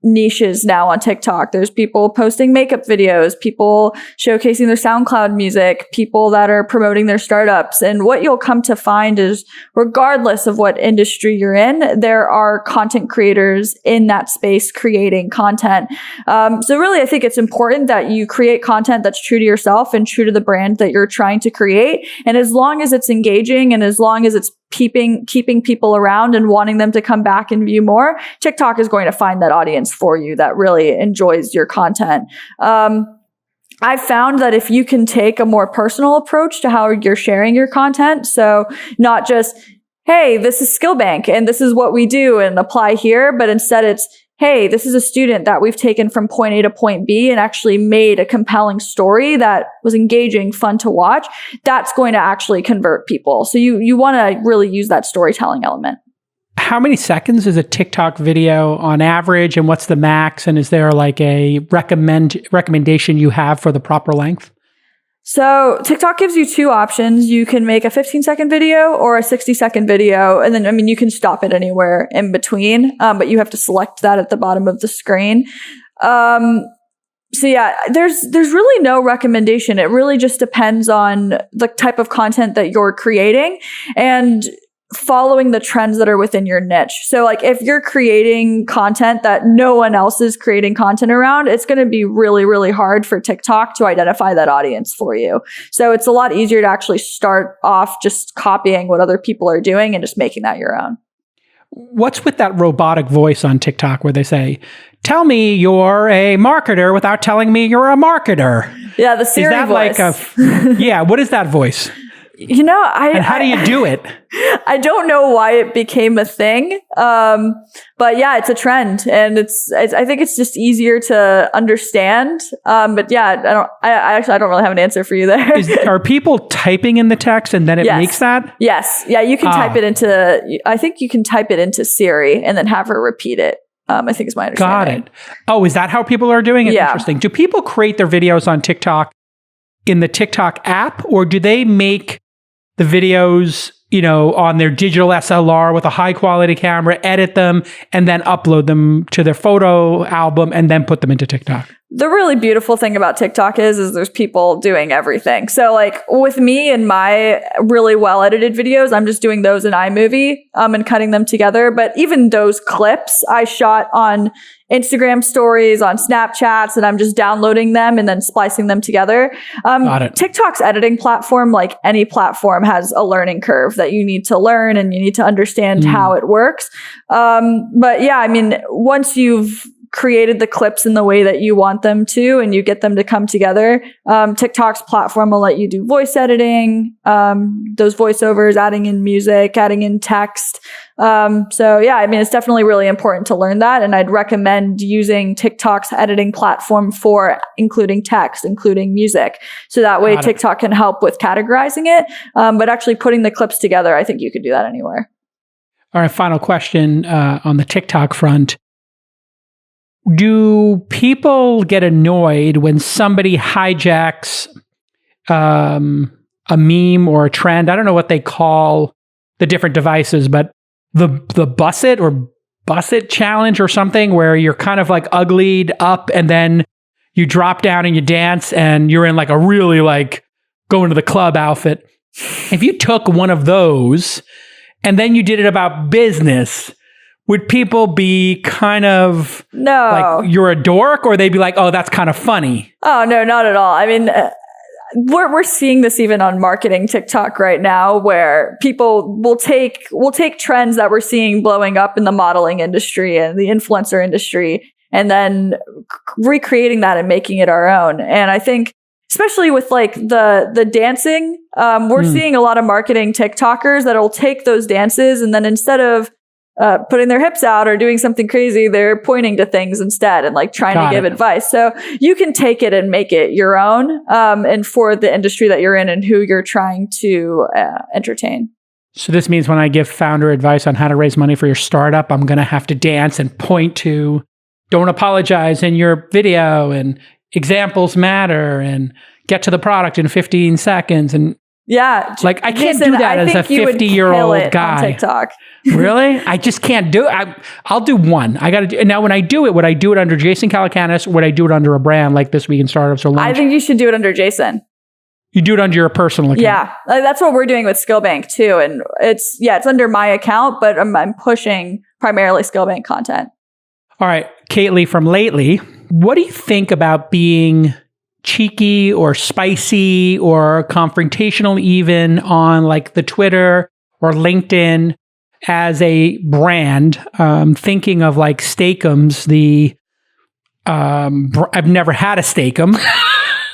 Speaker 3: niches now on TikTok. There's people posting makeup videos, people showcasing their SoundCloud music, people that are promoting their startups. And what you'll come to find is, regardless of what industry you're in, there are content creators in that space creating content. So really, I think it's important that you create content that's true to yourself and true to the brand that you're trying to create. And as long as it's engaging and as long as it's keeping people around and wanting them to come back and view more, TikTok is going to find that audience for you that really enjoys your content. I've found that if you can take a more personal approach to how you're sharing your content, so not just, hey, this is Skillbank and this is what we do and apply here, but instead it's, hey, this is a student that we've taken from point A to point B and actually made a compelling story that was engaging, fun to watch, that's going to actually convert people. So you want to really use that storytelling element.
Speaker 2: How many seconds is a TikTok video on average, and what's the max? And is there like a recommendation you have for the proper length?
Speaker 3: So TikTok gives you two options. You can make a 15-second video or a 60-second video. And then, you can stop it anywhere in between, but you have to select that at the bottom of the screen. So yeah, there's really no recommendation. It really just depends on the type of content that you're creating and following the trends that are within your niche. So like if you're creating content that no one else is creating content around, it's going to be really, really hard for TikTok to identify that audience for you. So it's a lot easier to actually start off just copying what other people are doing and just making that your own.
Speaker 2: What's with that robotic voice on TikTok where they say, tell me you're a marketer without telling me you're a marketer?
Speaker 3: Yeah, the Siri voice.
Speaker 2: Yeah, what is that voice?
Speaker 3: And
Speaker 2: how do you do it?
Speaker 3: I don't know why it became a thing. But yeah, it's a trend and I think it's just easier to understand. But yeah, I don't really have an answer for you there. Are
Speaker 2: people typing in the text and then it makes that?
Speaker 3: Yes. Yeah. You can type it into Siri and then have her repeat it. I think is my understanding.
Speaker 2: Got it. Oh, is that how people are doing it?
Speaker 3: Yeah.
Speaker 2: Interesting. Do people create their videos on TikTok in the TikTok app, or do they make the videos, on their digital SLR with a high quality camera, edit them, and then upload them to their photo album and then put them into TikTok?
Speaker 3: The really beautiful thing about TikTok is there's people doing everything. So like with me and my really well edited videos, I'm just doing those in iMovie and cutting them together. But even those clips I shot on Instagram stories, on Snapchats, and I'm just downloading them and then splicing them together.
Speaker 2: Got it.
Speaker 3: TikTok's editing platform, like any platform, has a learning curve that you need to learn and you need to understand how it works. But yeah, once you've created the clips in the way that you want them to and you get them to come together, TikTok's platform will let you do voice editing, those voiceovers, adding in music, adding in text. So yeah, it's definitely really important to learn that. And I'd recommend using TikTok's editing platform for including text, including music. So that way TikTok can help with categorizing it. But actually putting the clips together, I think you could do that anywhere.
Speaker 2: All right. Final question on the TikTok front. Do people get annoyed when somebody hijacks a meme or a trend? I don't know what they call the different devices, but the bus it challenge or something where you're kind of like uglied up and then you drop down and you dance and you're in like a really like going to the club outfit. If you took one of those and then you did it about business, would people be kind of like you're a dork, or they'd be like, oh, that's kind of funny?
Speaker 3: Oh, no, not at all. We're seeing this even on marketing TikTok right now, where people will take trends that we're seeing blowing up in the modeling industry and the influencer industry, and then recreating that and making it our own. And I think, especially with like the dancing, we're seeing a lot of marketing TikTokers that'll take those dances and then instead of putting their hips out or doing something crazy, they're pointing to things instead and like trying to give advice. So you can take it and make it your own, and for the industry that you're in and who you're trying to entertain.
Speaker 2: So this means when I give founder advice on how to raise money for your startup, I'm going to have to dance and point to don't apologize in your video, and examples matter, and get to the product in 15 seconds. And
Speaker 3: yeah,
Speaker 2: like I can't do that as a 50-year-old guy.
Speaker 3: On TikTok.
Speaker 2: Really? I just can't do it. I'll do one. I got to do. Now, when I do it, would I do it under Jason Calacanis, or would I do it under a brand like This Week in Startups or Launch?
Speaker 3: I think you should do it under Jason.
Speaker 2: You do it under your personal account.
Speaker 3: Yeah, that's what we're doing with Skillbank too, and it's under my account, but I'm pushing primarily Skillbank content.
Speaker 2: All right, Kaylee from Lately, what do you think about being cheeky or spicy or confrontational even on like the Twitter or LinkedIn as a brand? Thinking of like Steakums, I've never had a Steakum,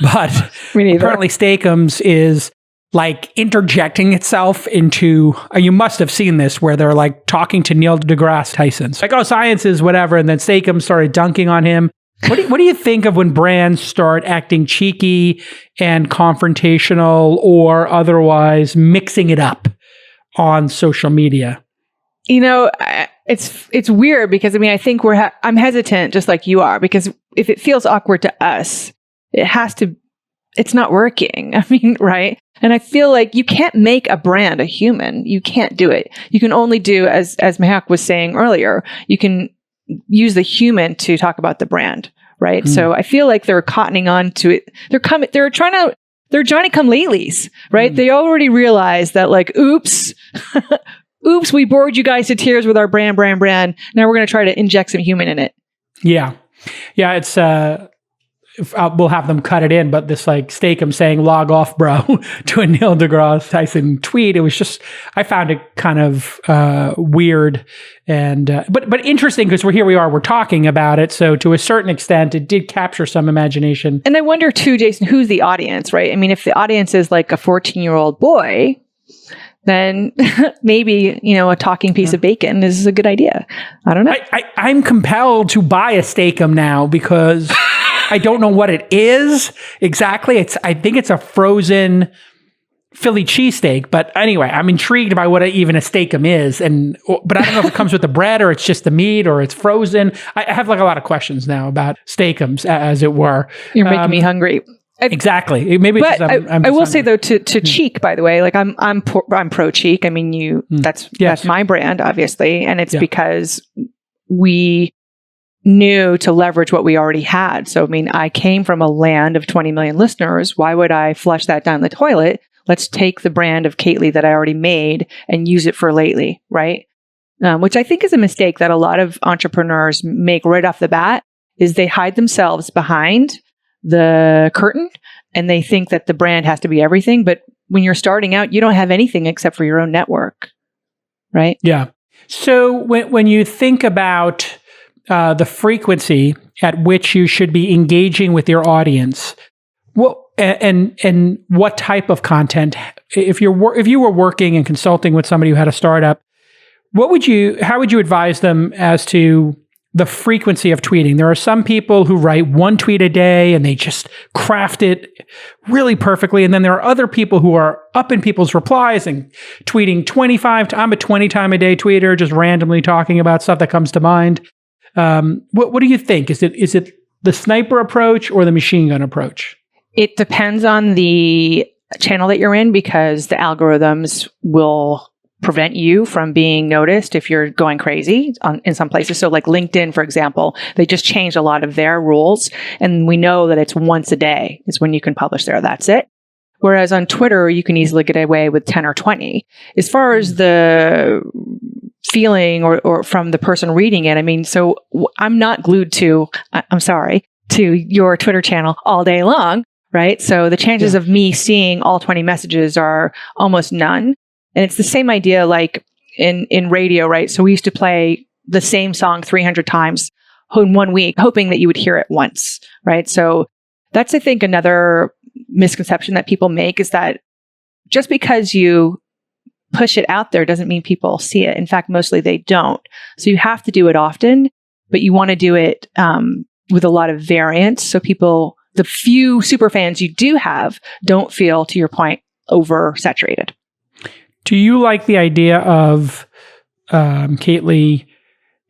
Speaker 2: but apparently Steakums is like interjecting itself into, you must have seen this where they're like talking to Neil deGrasse Tyson. It's like, oh, science is whatever. And then Steakums started dunking on him. What do you think of when brands start acting cheeky and confrontational or otherwise mixing it up on social media?
Speaker 4: You know, it's weird because I think I'm hesitant just like you are, because if it feels awkward to us, it's not working. Right? And I feel like you can't make a brand a human. You can't do it. You can only do, as Mehak was saying earlier, you can use the human to talk about the brand, right? So I feel like they're cottoning on to it. They're Johnny come latelys, right? They already realized that like, oops, we bored you guys to tears with our brand. Now we're going to try to inject some human in it. Yeah.
Speaker 2: Yeah. It's, we'll have them cut it in, but this like Steakum saying log off, bro, to a Neil deGrasse Tyson tweet. It was just, I found it kind of weird and, but interesting because we're talking about it. So to a certain extent, it did capture some imagination.
Speaker 4: And I wonder too, Jason, who's the audience, right? If the audience is like a 14-year-old boy, then maybe, a talking piece of bacon is a good idea. I don't know.
Speaker 2: I'm compelled to buy a Steakum now because I don't know what it is exactly. I think it's a frozen Philly cheesesteak. But anyway, I'm intrigued by what even a Steakum is. But I don't know if it comes with the bread or it's just the meat or it's frozen. I have like a lot of questions now about Steakums, as it were.
Speaker 4: You're making me hungry.
Speaker 2: Exactly. Maybe
Speaker 4: but I will say though to cheek, by the way, like I'm pro cheek. That's my brand, obviously, and it's because we knew to leverage what we already had. So I came from a land of 20 million listeners. Why would I flush that down the toilet? Let's take the brand of Kaylee that I already made and use it for Lately, right? Which I think is a mistake that a lot of entrepreneurs make right off the bat. Is they hide themselves behind the curtain and they think that the brand has to be everything. But when you're starting out, you don't have anything except for your own network, right?
Speaker 2: Yeah. So when you think about the frequency at which you should be engaging with your audience, and what type of content, if you were working and consulting with somebody who had a startup, how would you advise them as to the frequency of tweeting? There are some people who write one tweet a day and they just craft it really perfectly. And then there are other people who are up in people's replies and tweeting 25. I'm a 20 time a day tweeter, just randomly talking about stuff that comes to mind. What do you think? Is it the sniper approach or the machine gun approach?
Speaker 4: It depends on the channel that you're in, because the algorithms will prevent you from being noticed if you're going crazy in some places. So like LinkedIn, for example, they just changed a lot of their rules. And we know that it's once a day is when you can publish there. That's it. Whereas on Twitter, you can easily get away with 10 or 20. As far as the feeling or from the person reading it, so I'm not glued to your Twitter channel all day long, right? So the chances of me seeing all 20 messages are almost none. And it's the same idea like in radio, right? So we used to play the same song 300 times in 1 week, hoping that you would hear it once, right? So that's, I think, another misconception that people make, is that just because you push it out there doesn't mean people see it. In fact, mostly they don't. So you have to do it often, but you want to do it with a lot of variance. So people, the few super fans you do have, don't feel, to your point, oversaturated.
Speaker 2: Do you like the idea of, Kaylee,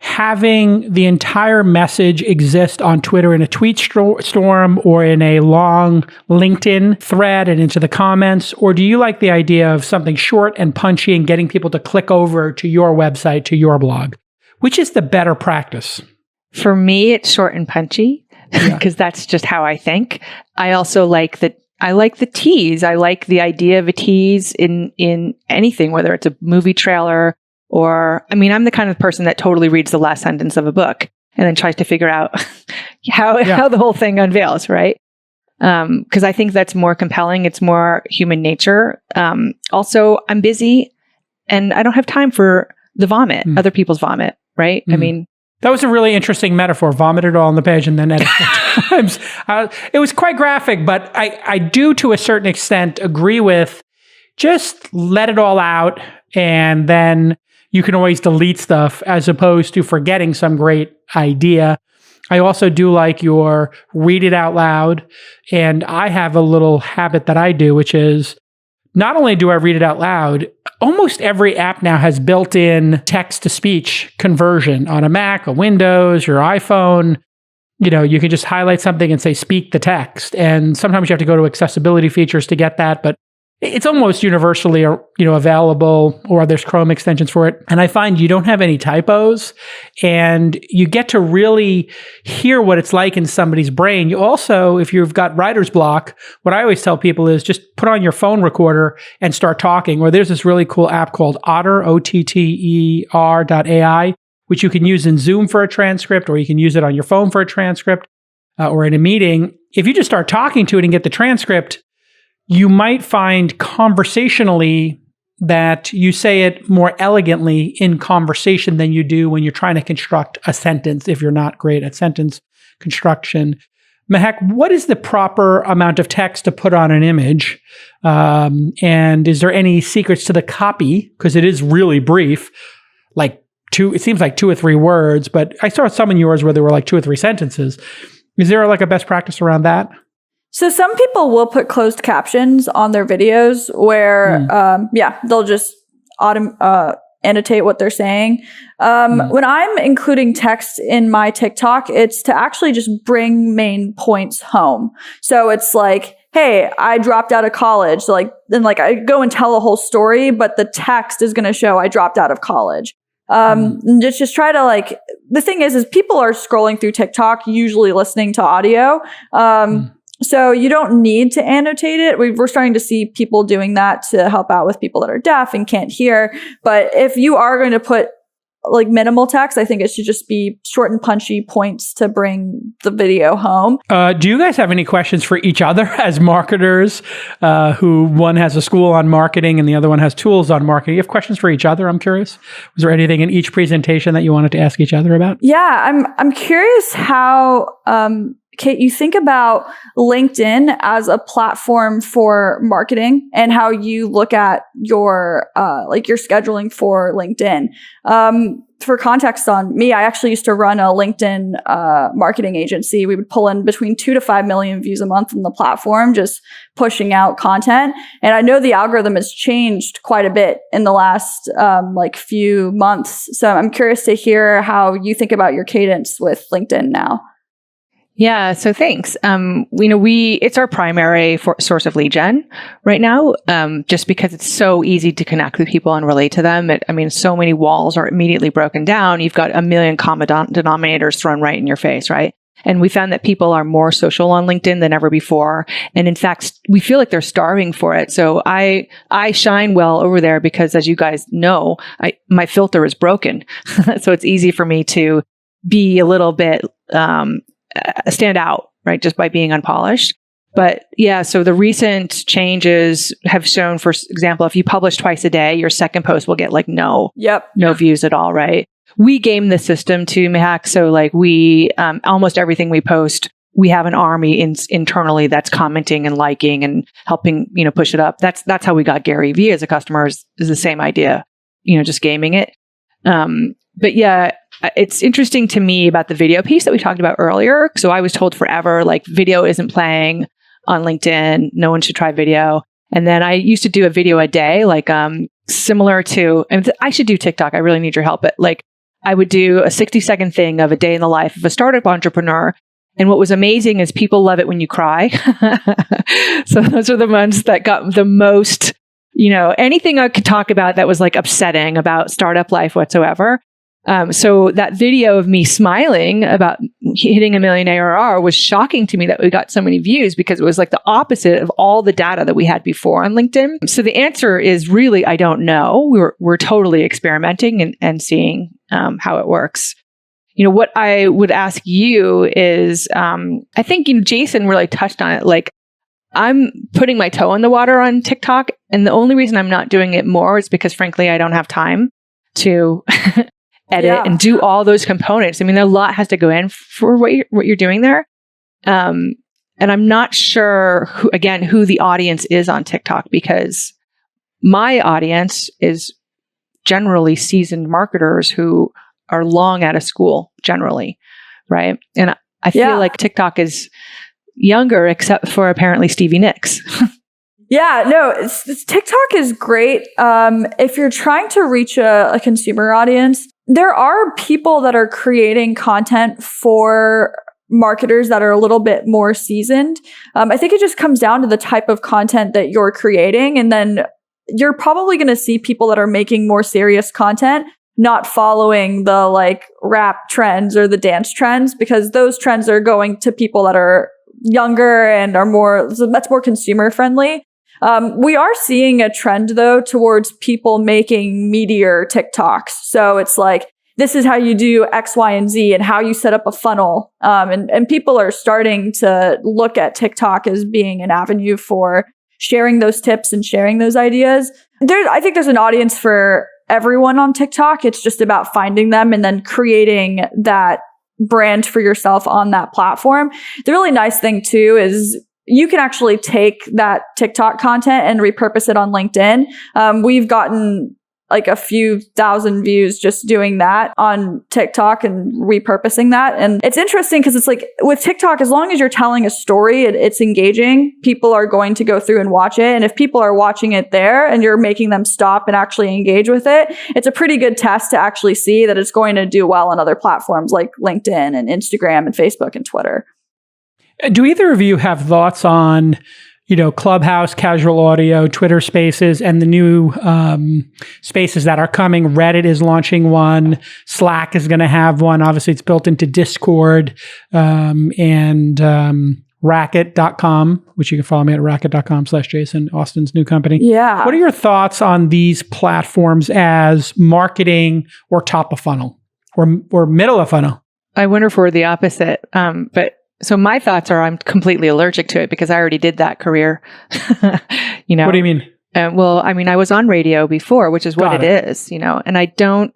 Speaker 2: having the entire message exist on Twitter in a tweet storm or in a long LinkedIn thread and into the comments? Or do you like the idea of something short and punchy and getting people to click over to your website, to your blog? Which is the better practice?
Speaker 4: For me, it's short and punchy because that's just how I think. I also like the tease. I like the idea of a tease in anything, whether it's a movie trailer or, I mean, I'm the kind of person that totally reads the last sentence of a book and then tries to figure out how the whole thing unveils, right? Because I think that's more compelling. It's more human nature. Also, I'm busy and I don't have time for the vomit, other people's vomit, right? I mean,
Speaker 2: that was a really interesting metaphor. Vomit it all on the page and then edit it times. It was quite graphic, but I do, to a certain extent, agree with just let it all out and then you can always delete stuff as opposed to forgetting some great idea. I also do like your read it out loud. And I have a little habit that I do, which is not only do I read it out loud, almost every app now has built-in text-to-speech conversion on a Mac, a Windows, your iPhone. You know, you can just highlight something and say, speak the text. And sometimes you have to go to accessibility features to get that, but it's almost universally, available, or there's Chrome extensions for it. And I find you don't have any typos and you get to really hear what it's like in somebody's brain. You also, if you've got writer's block, what I always tell people is just put on your phone recorder and start talking. Or there's this really cool app called Otter, OTTER.ai, which you can use in Zoom for a transcript, or you can use it on your phone for a transcript, or in a meeting. If you just start talking to it and get the transcript, you might find conversationally that you say it more elegantly in conversation than you do when you're trying to construct a sentence, if you're not great at sentence construction. Mehak, what is the proper amount of text to put on an image? And is there any secrets to the copy? Because it is really brief, it seems like 2 or 3 words, but I saw some in yours where there were like 2 or 3 sentences. Is there like a best practice around that?
Speaker 3: So some people will put closed captions on their videos where, they'll just annotate what they're saying. When I'm including text in my TikTok, it's to actually just bring main points home. So it's like, hey, I dropped out of college. So then I go and tell a whole story, but the text is going to show I dropped out of college. Just try to the thing is people are scrolling through TikTok, usually listening to audio. So you don't need to annotate it. We're starting to see people doing that to help out with people that are deaf and can't hear. But if you are going to put minimal text, I think it should just be short and punchy points to bring the video home.
Speaker 2: Do you guys have any questions for each other as marketers, who one has a school on marketing and the other one has tools on marketing? You have questions for each other? I'm curious. Was there anything in each presentation that you wanted to ask each other about?
Speaker 3: Yeah, I'm curious how, Kate, you think about LinkedIn as a platform for marketing and how you look at your your scheduling for LinkedIn. For context on me, I actually used to run a LinkedIn marketing agency. We would pull in between 2 to 5 million views a month on the platform, just pushing out content. And I know the algorithm has changed quite a bit in the last few months. So I'm curious to hear how you think about your cadence with LinkedIn now.
Speaker 4: Yeah. So thanks. It's our primary source of lead gen right now, just because it's so easy to connect with people and relate to them. So many walls are immediately broken down. You've got a million common denominators thrown right in your face, right? And we found that people are more social on LinkedIn than ever before. And in fact, we feel like they're starving for it. So I shine well over there because, as you guys know, my filter is broken. So it's easy for me to be a little bit, stand out, right? Just by being unpolished. But yeah, so the recent changes have shown, for example, if you publish twice a day, your second post will get no views at all, right? We game the system to Mehak. So we, almost everything we post, we have an army internally that's commenting and liking and helping, push it up. That's how we got Gary Vee as a customer is the same idea, just gaming it. But yeah, it's interesting to me about the video piece that we talked about earlier. So I was told forever, video isn't playing on LinkedIn. No one should try video. And then I used to do a video a day, similar to, and I should do TikTok. I really need your help. But I would do a 60-second thing of a day in the life of a startup entrepreneur. And what was amazing is people love it when you cry. So those are the ones that got the most, anything I could talk about that was like upsetting about startup life whatsoever. So that video of me smiling about hitting $1 million ARR was shocking to me that we got so many views, because it was like the opposite of all the data that we had before on LinkedIn. So the answer is really, I don't know. We're totally experimenting and seeing how it works. What I would ask you is, I think Jason really touched on it. Like, I'm putting my toe in the water on TikTok, and the only reason I'm not doing it more is because, frankly, I don't have time to edit and do all those components. I mean, a lot has to go in for what you're doing there. And I'm not sure who the audience is on TikTok, because my audience is generally seasoned marketers who are long out of school generally. Right. And I feel like TikTok is younger, except for apparently Stevie Nicks.
Speaker 3: Yeah, no, TikTok is great. If you're trying to reach a consumer audience, there are people that are creating content for marketers that are a little bit more seasoned. I think it just comes down to the type of content that you're creating. And then you're probably going to see people that are making more serious content, not following the like rap trends or the dance trends, because those trends are going to people that are younger and that's more consumer friendly. We are seeing a trend though towards people making meatier TikToks. So it's like, this is how you do X, Y, and Z and how you set up a funnel. And people are starting to look at TikTok as being an avenue for sharing those tips and sharing those ideas. I think there's an audience for everyone on TikTok. It's just about finding them and then creating that brand for yourself on that platform. The really nice thing too is you can actually take that TikTok content and repurpose it on LinkedIn. We've gotten like a few thousand views just doing that on TikTok and repurposing that. And it's interesting because it's like with TikTok, as long as you're telling a story, it's engaging. People are going to go through and watch it. And if people are watching it there and you're making them stop and actually engage with it, it's a pretty good test to actually see that it's going to do well on other platforms like LinkedIn and Instagram and Facebook and Twitter.
Speaker 2: Do either of you have thoughts on, Clubhouse, casual audio, Twitter Spaces, and the new spaces that are coming? Reddit is launching one. Slack is going to have one. Obviously, it's built into Discord, and Racket.com, which you can follow me at racket.com/Jason, Austin's new company.
Speaker 3: Yeah.
Speaker 2: What are your thoughts on these platforms as marketing or top of funnel or middle of funnel?
Speaker 4: I wonder if we're the opposite. So my thoughts are I'm completely allergic to it because I already did that career.
Speaker 2: What do you mean?
Speaker 4: I was on radio before, which is what it is, and I don't,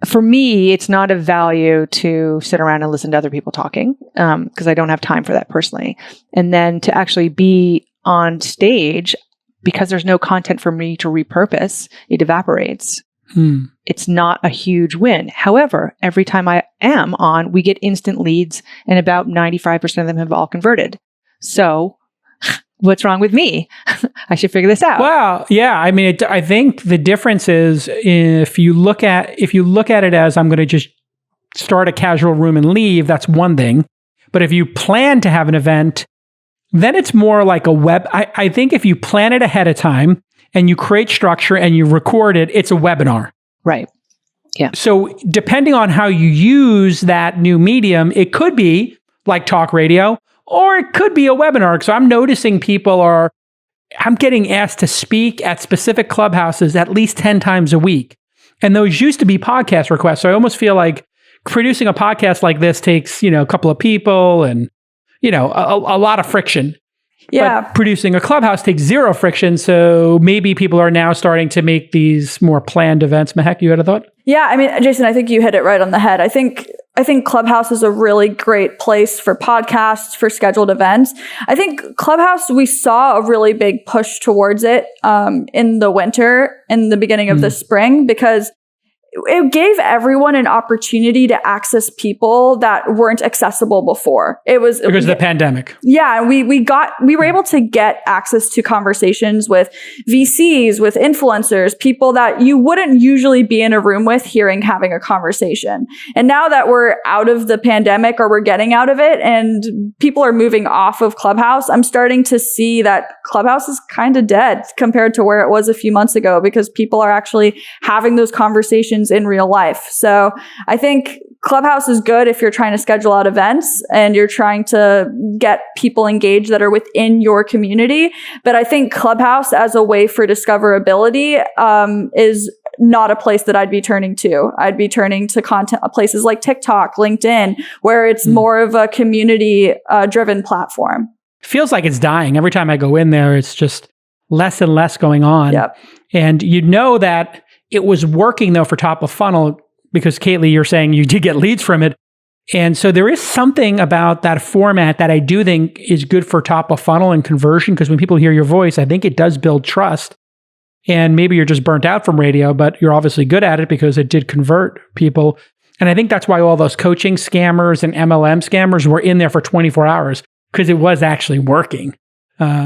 Speaker 4: for me, it's not of value to sit around and listen to other people talking, because I don't have time for that personally. And then to actually be on stage, because there's no content for me to repurpose, it evaporates. It's not a huge win. However, every time I am on, we get instant leads, and about 95% of them have all converted. So what's wrong with me? I should figure this out.
Speaker 2: Well, yeah. I mean, I think the difference is if you look at it as I'm going to just start a casual room and leave, that's one thing. But if you plan to have an event, then it's more like a web. I think if you plan it ahead of time, and you create structure and you record it, it's a webinar.
Speaker 4: Right. Yeah.
Speaker 2: So depending on how you use that new medium, it could be like talk radio, or it could be a webinar. So I'm noticing I'm getting asked to speak at specific clubhouses at least 10 times a week. And those used to be podcast requests. So I almost feel like producing a podcast like this takes, a couple of people and, a lot of friction.
Speaker 3: Yeah.
Speaker 2: But producing a clubhouse takes zero friction. So maybe people are now starting to make these more planned events. Mehak, you had a thought?
Speaker 3: Yeah. I mean, Jason, I think you hit it right on the head. I think Clubhouse is a really great place for podcasts, for scheduled events. I think Clubhouse, we saw a really big push towards it in the winter, in the beginning of the spring, because it gave everyone an opportunity to access people that weren't accessible before. Because
Speaker 2: of the pandemic.
Speaker 3: Yeah. We were able to get access to conversations with VCs, with influencers, people that you wouldn't usually be in a room with having a conversation. And now that we're out of the pandemic, or we're getting out of it, and people are moving off of Clubhouse, I'm starting to see that Clubhouse is kind of dead compared to where it was a few months ago, because people are actually having those conversations in real life. So I think Clubhouse is good if you're trying to schedule out events and you're trying to get people engaged that are within your community. But I think Clubhouse as a way for discoverability is not a place that I'd be turning to. I'd be turning to places like TikTok, LinkedIn, where it's more of a community driven platform.
Speaker 2: Feels like it's dying. Every time I go in there, it's just less and less going on.
Speaker 3: Yep.
Speaker 2: And you know that it was working though for top of funnel, because Kaylee, you're saying you did get leads from it. And so there is something about that format that I do think is good for top of funnel and conversion, because when people hear your voice, I think it does build trust. And maybe you're just burnt out from radio, but you're obviously good at it because it did convert people. And I think that's why all those coaching scammers and MLM scammers were in there for 24 hours, because it was actually working.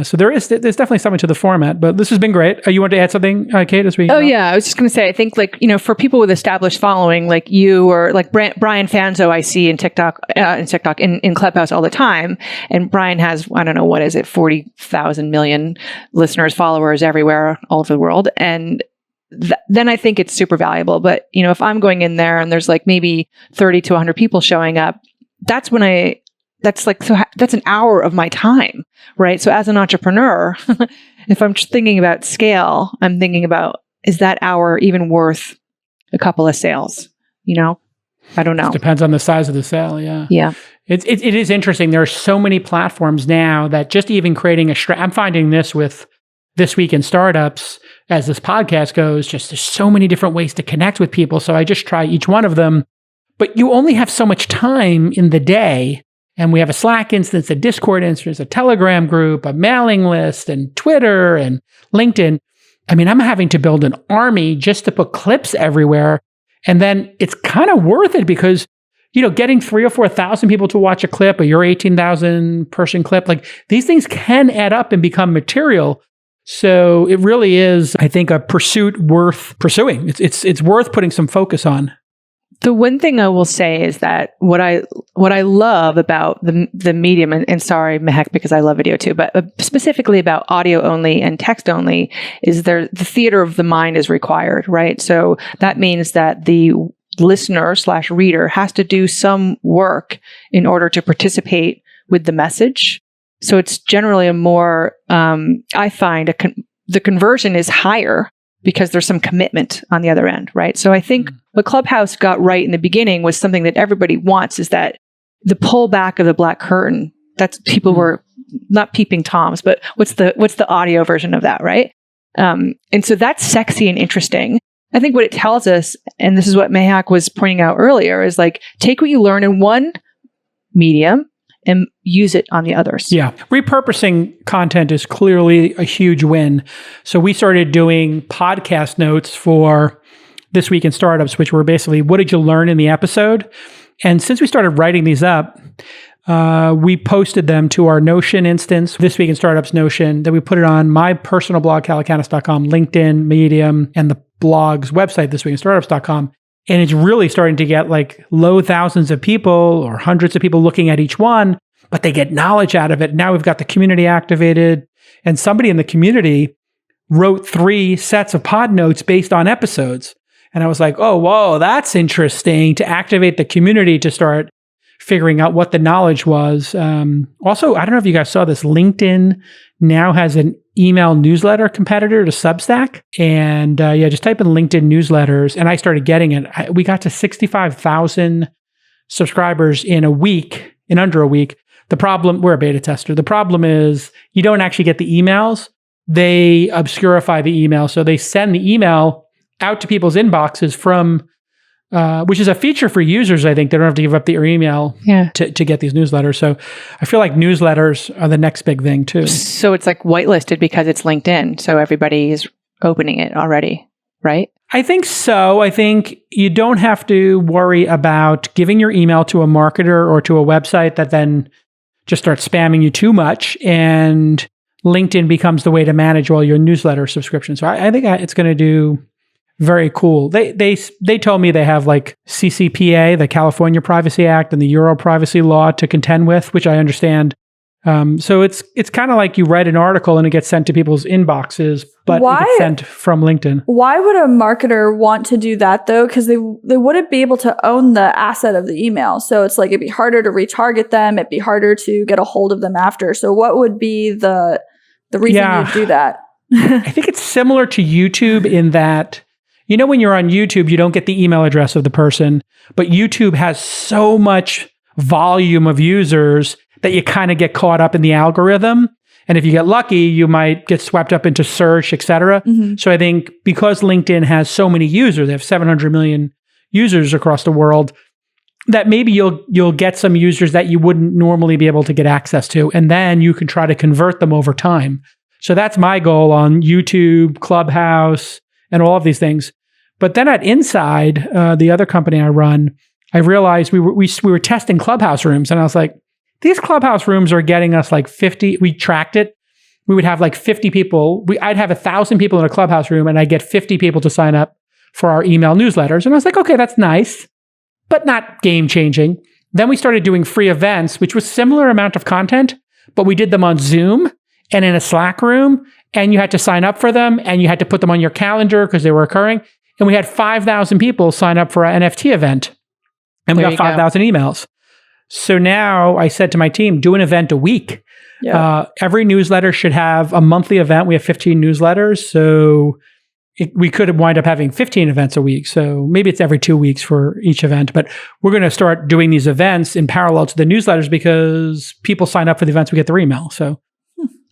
Speaker 2: So there's definitely something to the format, but this has been great. You want to add something, Kate, as we?
Speaker 4: Yeah, I was just going to say, I think for people with established following, like you or like Brian Fanzo, I see in TikTok, in Clubhouse all the time. And Brian has, I don't know, 40,000 million listeners, followers everywhere, all over the world. And then I think it's super valuable. But, if I'm going in there and there's like maybe 30 to 100 people showing up, that's an hour of my time, right? So as an entrepreneur, if I'm thinking about scale, I'm thinking about, is that hour even worth a couple of sales? I don't know.
Speaker 2: It depends on the size of the sale. Yeah.
Speaker 4: Yeah.
Speaker 2: It is interesting. There are so many platforms now that just even creating I'm finding this with This Week in Startups, as this podcast goes, just there's so many different ways to connect with people. So I just try each one of them, but you only have so much time in the day. And we have a Slack instance, a Discord instance, a Telegram group, a mailing list, and Twitter and LinkedIn. I mean, I'm having to build an army just to put clips everywhere. And then it's kind of worth it because, getting 3,000 or 4,000 people to watch a clip or your 18,000 person clip, like these things can add up and become material. So it really is, I think, a pursuit worth pursuing. It's worth putting some focus on.
Speaker 4: The one thing I will say is that what I love about the medium, and sorry, Mehak, because I love video too, but specifically about audio only and text only, is the theater of the mind is required, right? So that means that the listener/reader has to do some work in order to participate with the message. So it's generally a more, I find the conversion is higher because there's some commitment on the other end, right? So I think what Clubhouse got right in the beginning was something that everybody wants, is that the pullback of the black curtain. That's people were not peeping Toms, but what's the audio version of that, right? And so that's sexy and interesting. I think what it tells us, and this is what Mehak was pointing out earlier, is like, take what you learn in one medium and use it on the others.
Speaker 2: Yeah. Repurposing content is clearly a huge win. So we started doing podcast notes for This Week in Startups, which were basically, what did you learn in the episode? And since we started writing these up, we posted them to our Notion instance, This Week in Startups Notion. Then we put it on my personal blog, calacanis.com, LinkedIn, Medium, and the blog's website, thisweekinstartups.com. And it's really starting to get like low thousands of people or hundreds of people looking at each one, but they get knowledge out of it. Now we've got the community activated, and somebody in the community wrote 3 sets of pod notes based on episodes. And I was like, oh, whoa, that's interesting, to activate the community to start figuring out what the knowledge was. Also, I don't know if you guys saw this, LinkedIn now has an email newsletter competitor to Substack. And just type in LinkedIn newsletters, and I started getting it. We got to 65,000 subscribers in under a week. The problem, we're a beta tester. The problem is you don't actually get the emails. They obscurify the email. So they send the email out to people's inboxes from, which is a feature for users. I think they don't have to give up their email to get these newsletters. So I feel like newsletters are the next big thing too.
Speaker 4: So it's like whitelisted because it's LinkedIn. So everybody is opening it already, right?
Speaker 2: I think so. I think you don't have to worry about giving your email to a marketer or to a website that then just starts spamming you too much, and LinkedIn becomes the way to manage all your newsletter subscriptions. So I think it's going to do very cool. They told me they have like CCPA, the California Privacy Act, and the Euro Privacy Law to contend with, which I understand. So it's kind of like you write an article and it gets sent to people's inboxes, but it gets sent from LinkedIn.
Speaker 3: Why would a marketer want to do that though? Because they wouldn't be able to own the asset of the email. So it's like it'd be harder to retarget them. It'd be harder to get a hold of them after. So what would be the reason you'd do that?
Speaker 2: I think it's similar to YouTube in that, you know, when you're on YouTube, you don't get the email address of the person, but YouTube has so much volume of users that you kind of get caught up in the algorithm. And if you get lucky, you might get swept up into search, et cetera. Mm-hmm. So I think because LinkedIn has so many users, they have 700 million users across the world, that maybe you'll get some users that you wouldn't normally be able to get access to. And then you can try to convert them over time. So that's my goal on YouTube, Clubhouse, and all of these things. But then at Inside, the other company I run, I realized we were testing Clubhouse rooms. And I was like, these Clubhouse rooms are getting us like 50. We tracked it. We would have like 50 people. I'd have 1,000 people in a Clubhouse room and I'd get 50 people to sign up for our email newsletters. And I was like, okay, that's nice, but not game changing. Then we started doing free events, which was similar amount of content, but we did them on Zoom and in a Slack room, and you had to sign up for them and you had to put them on your calendar because they were occurring. And we had 5,000 people sign up for an NFT event, and we got 5,000 emails. So now I said to my team, do an event a week. Yeah. Every newsletter should have a monthly event. We have 15 newsletters. So we could wind up having 15 events a week. So maybe it's every 2 weeks for each event. But we're going to start doing these events in parallel to the newsletters because people sign up for the events, we get their email. So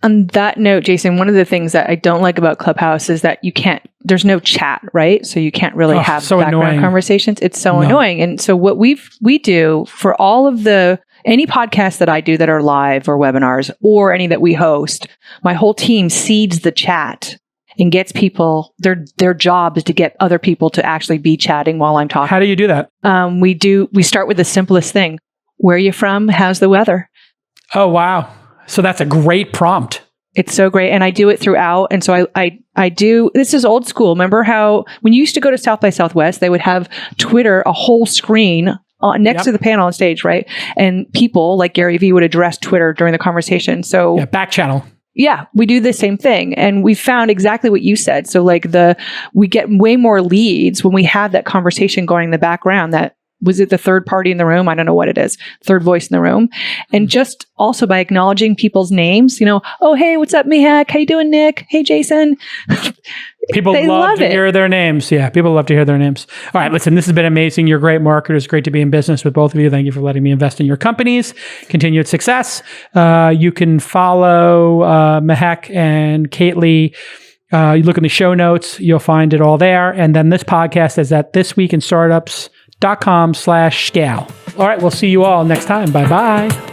Speaker 4: on that note, Jason, one of the things that I don't like about Clubhouse is that there's no chat, right? So you can't really have background conversations. It's so annoying. And so what we do for all of any podcasts that I do that are live or webinars or any that we host, my whole team seeds the chat and gets people, their job is to get other people to actually be chatting while I'm talking.
Speaker 2: How do you do that?
Speaker 4: We start with the simplest thing. Where are you from? How's the weather?
Speaker 2: Oh, wow. So that's a great prompt.
Speaker 4: It's so great. And I do it throughout. And so I do, this is old school. Remember how when you used to go to South by Southwest, they would have Twitter, a whole screen next to the panel on stage, right? And people like Gary Vee would address Twitter during the conversation. So
Speaker 2: back channel.
Speaker 4: Yeah, we do the same thing. And we found exactly what you said. So like we get way more leads when we have that conversation going in the background. That was it the third party in the room? I don't know what it is. Third voice in the room. And just also by acknowledging people's names, oh, hey, what's up, Mehak? How you doing, Nick? Hey, Jason.
Speaker 2: People love to hear their names. Yeah, people love to hear their names. All right, listen, this has been amazing. You're great marketers. Great to be in business with both of you. Thank you for letting me invest in your companies. Continued success. You can follow Mehak and Kately. You look in the show notes. You'll find it all there. And then this podcast is at thisweekinstartups.com/scale. All right, we'll see you all next time. Bye-bye.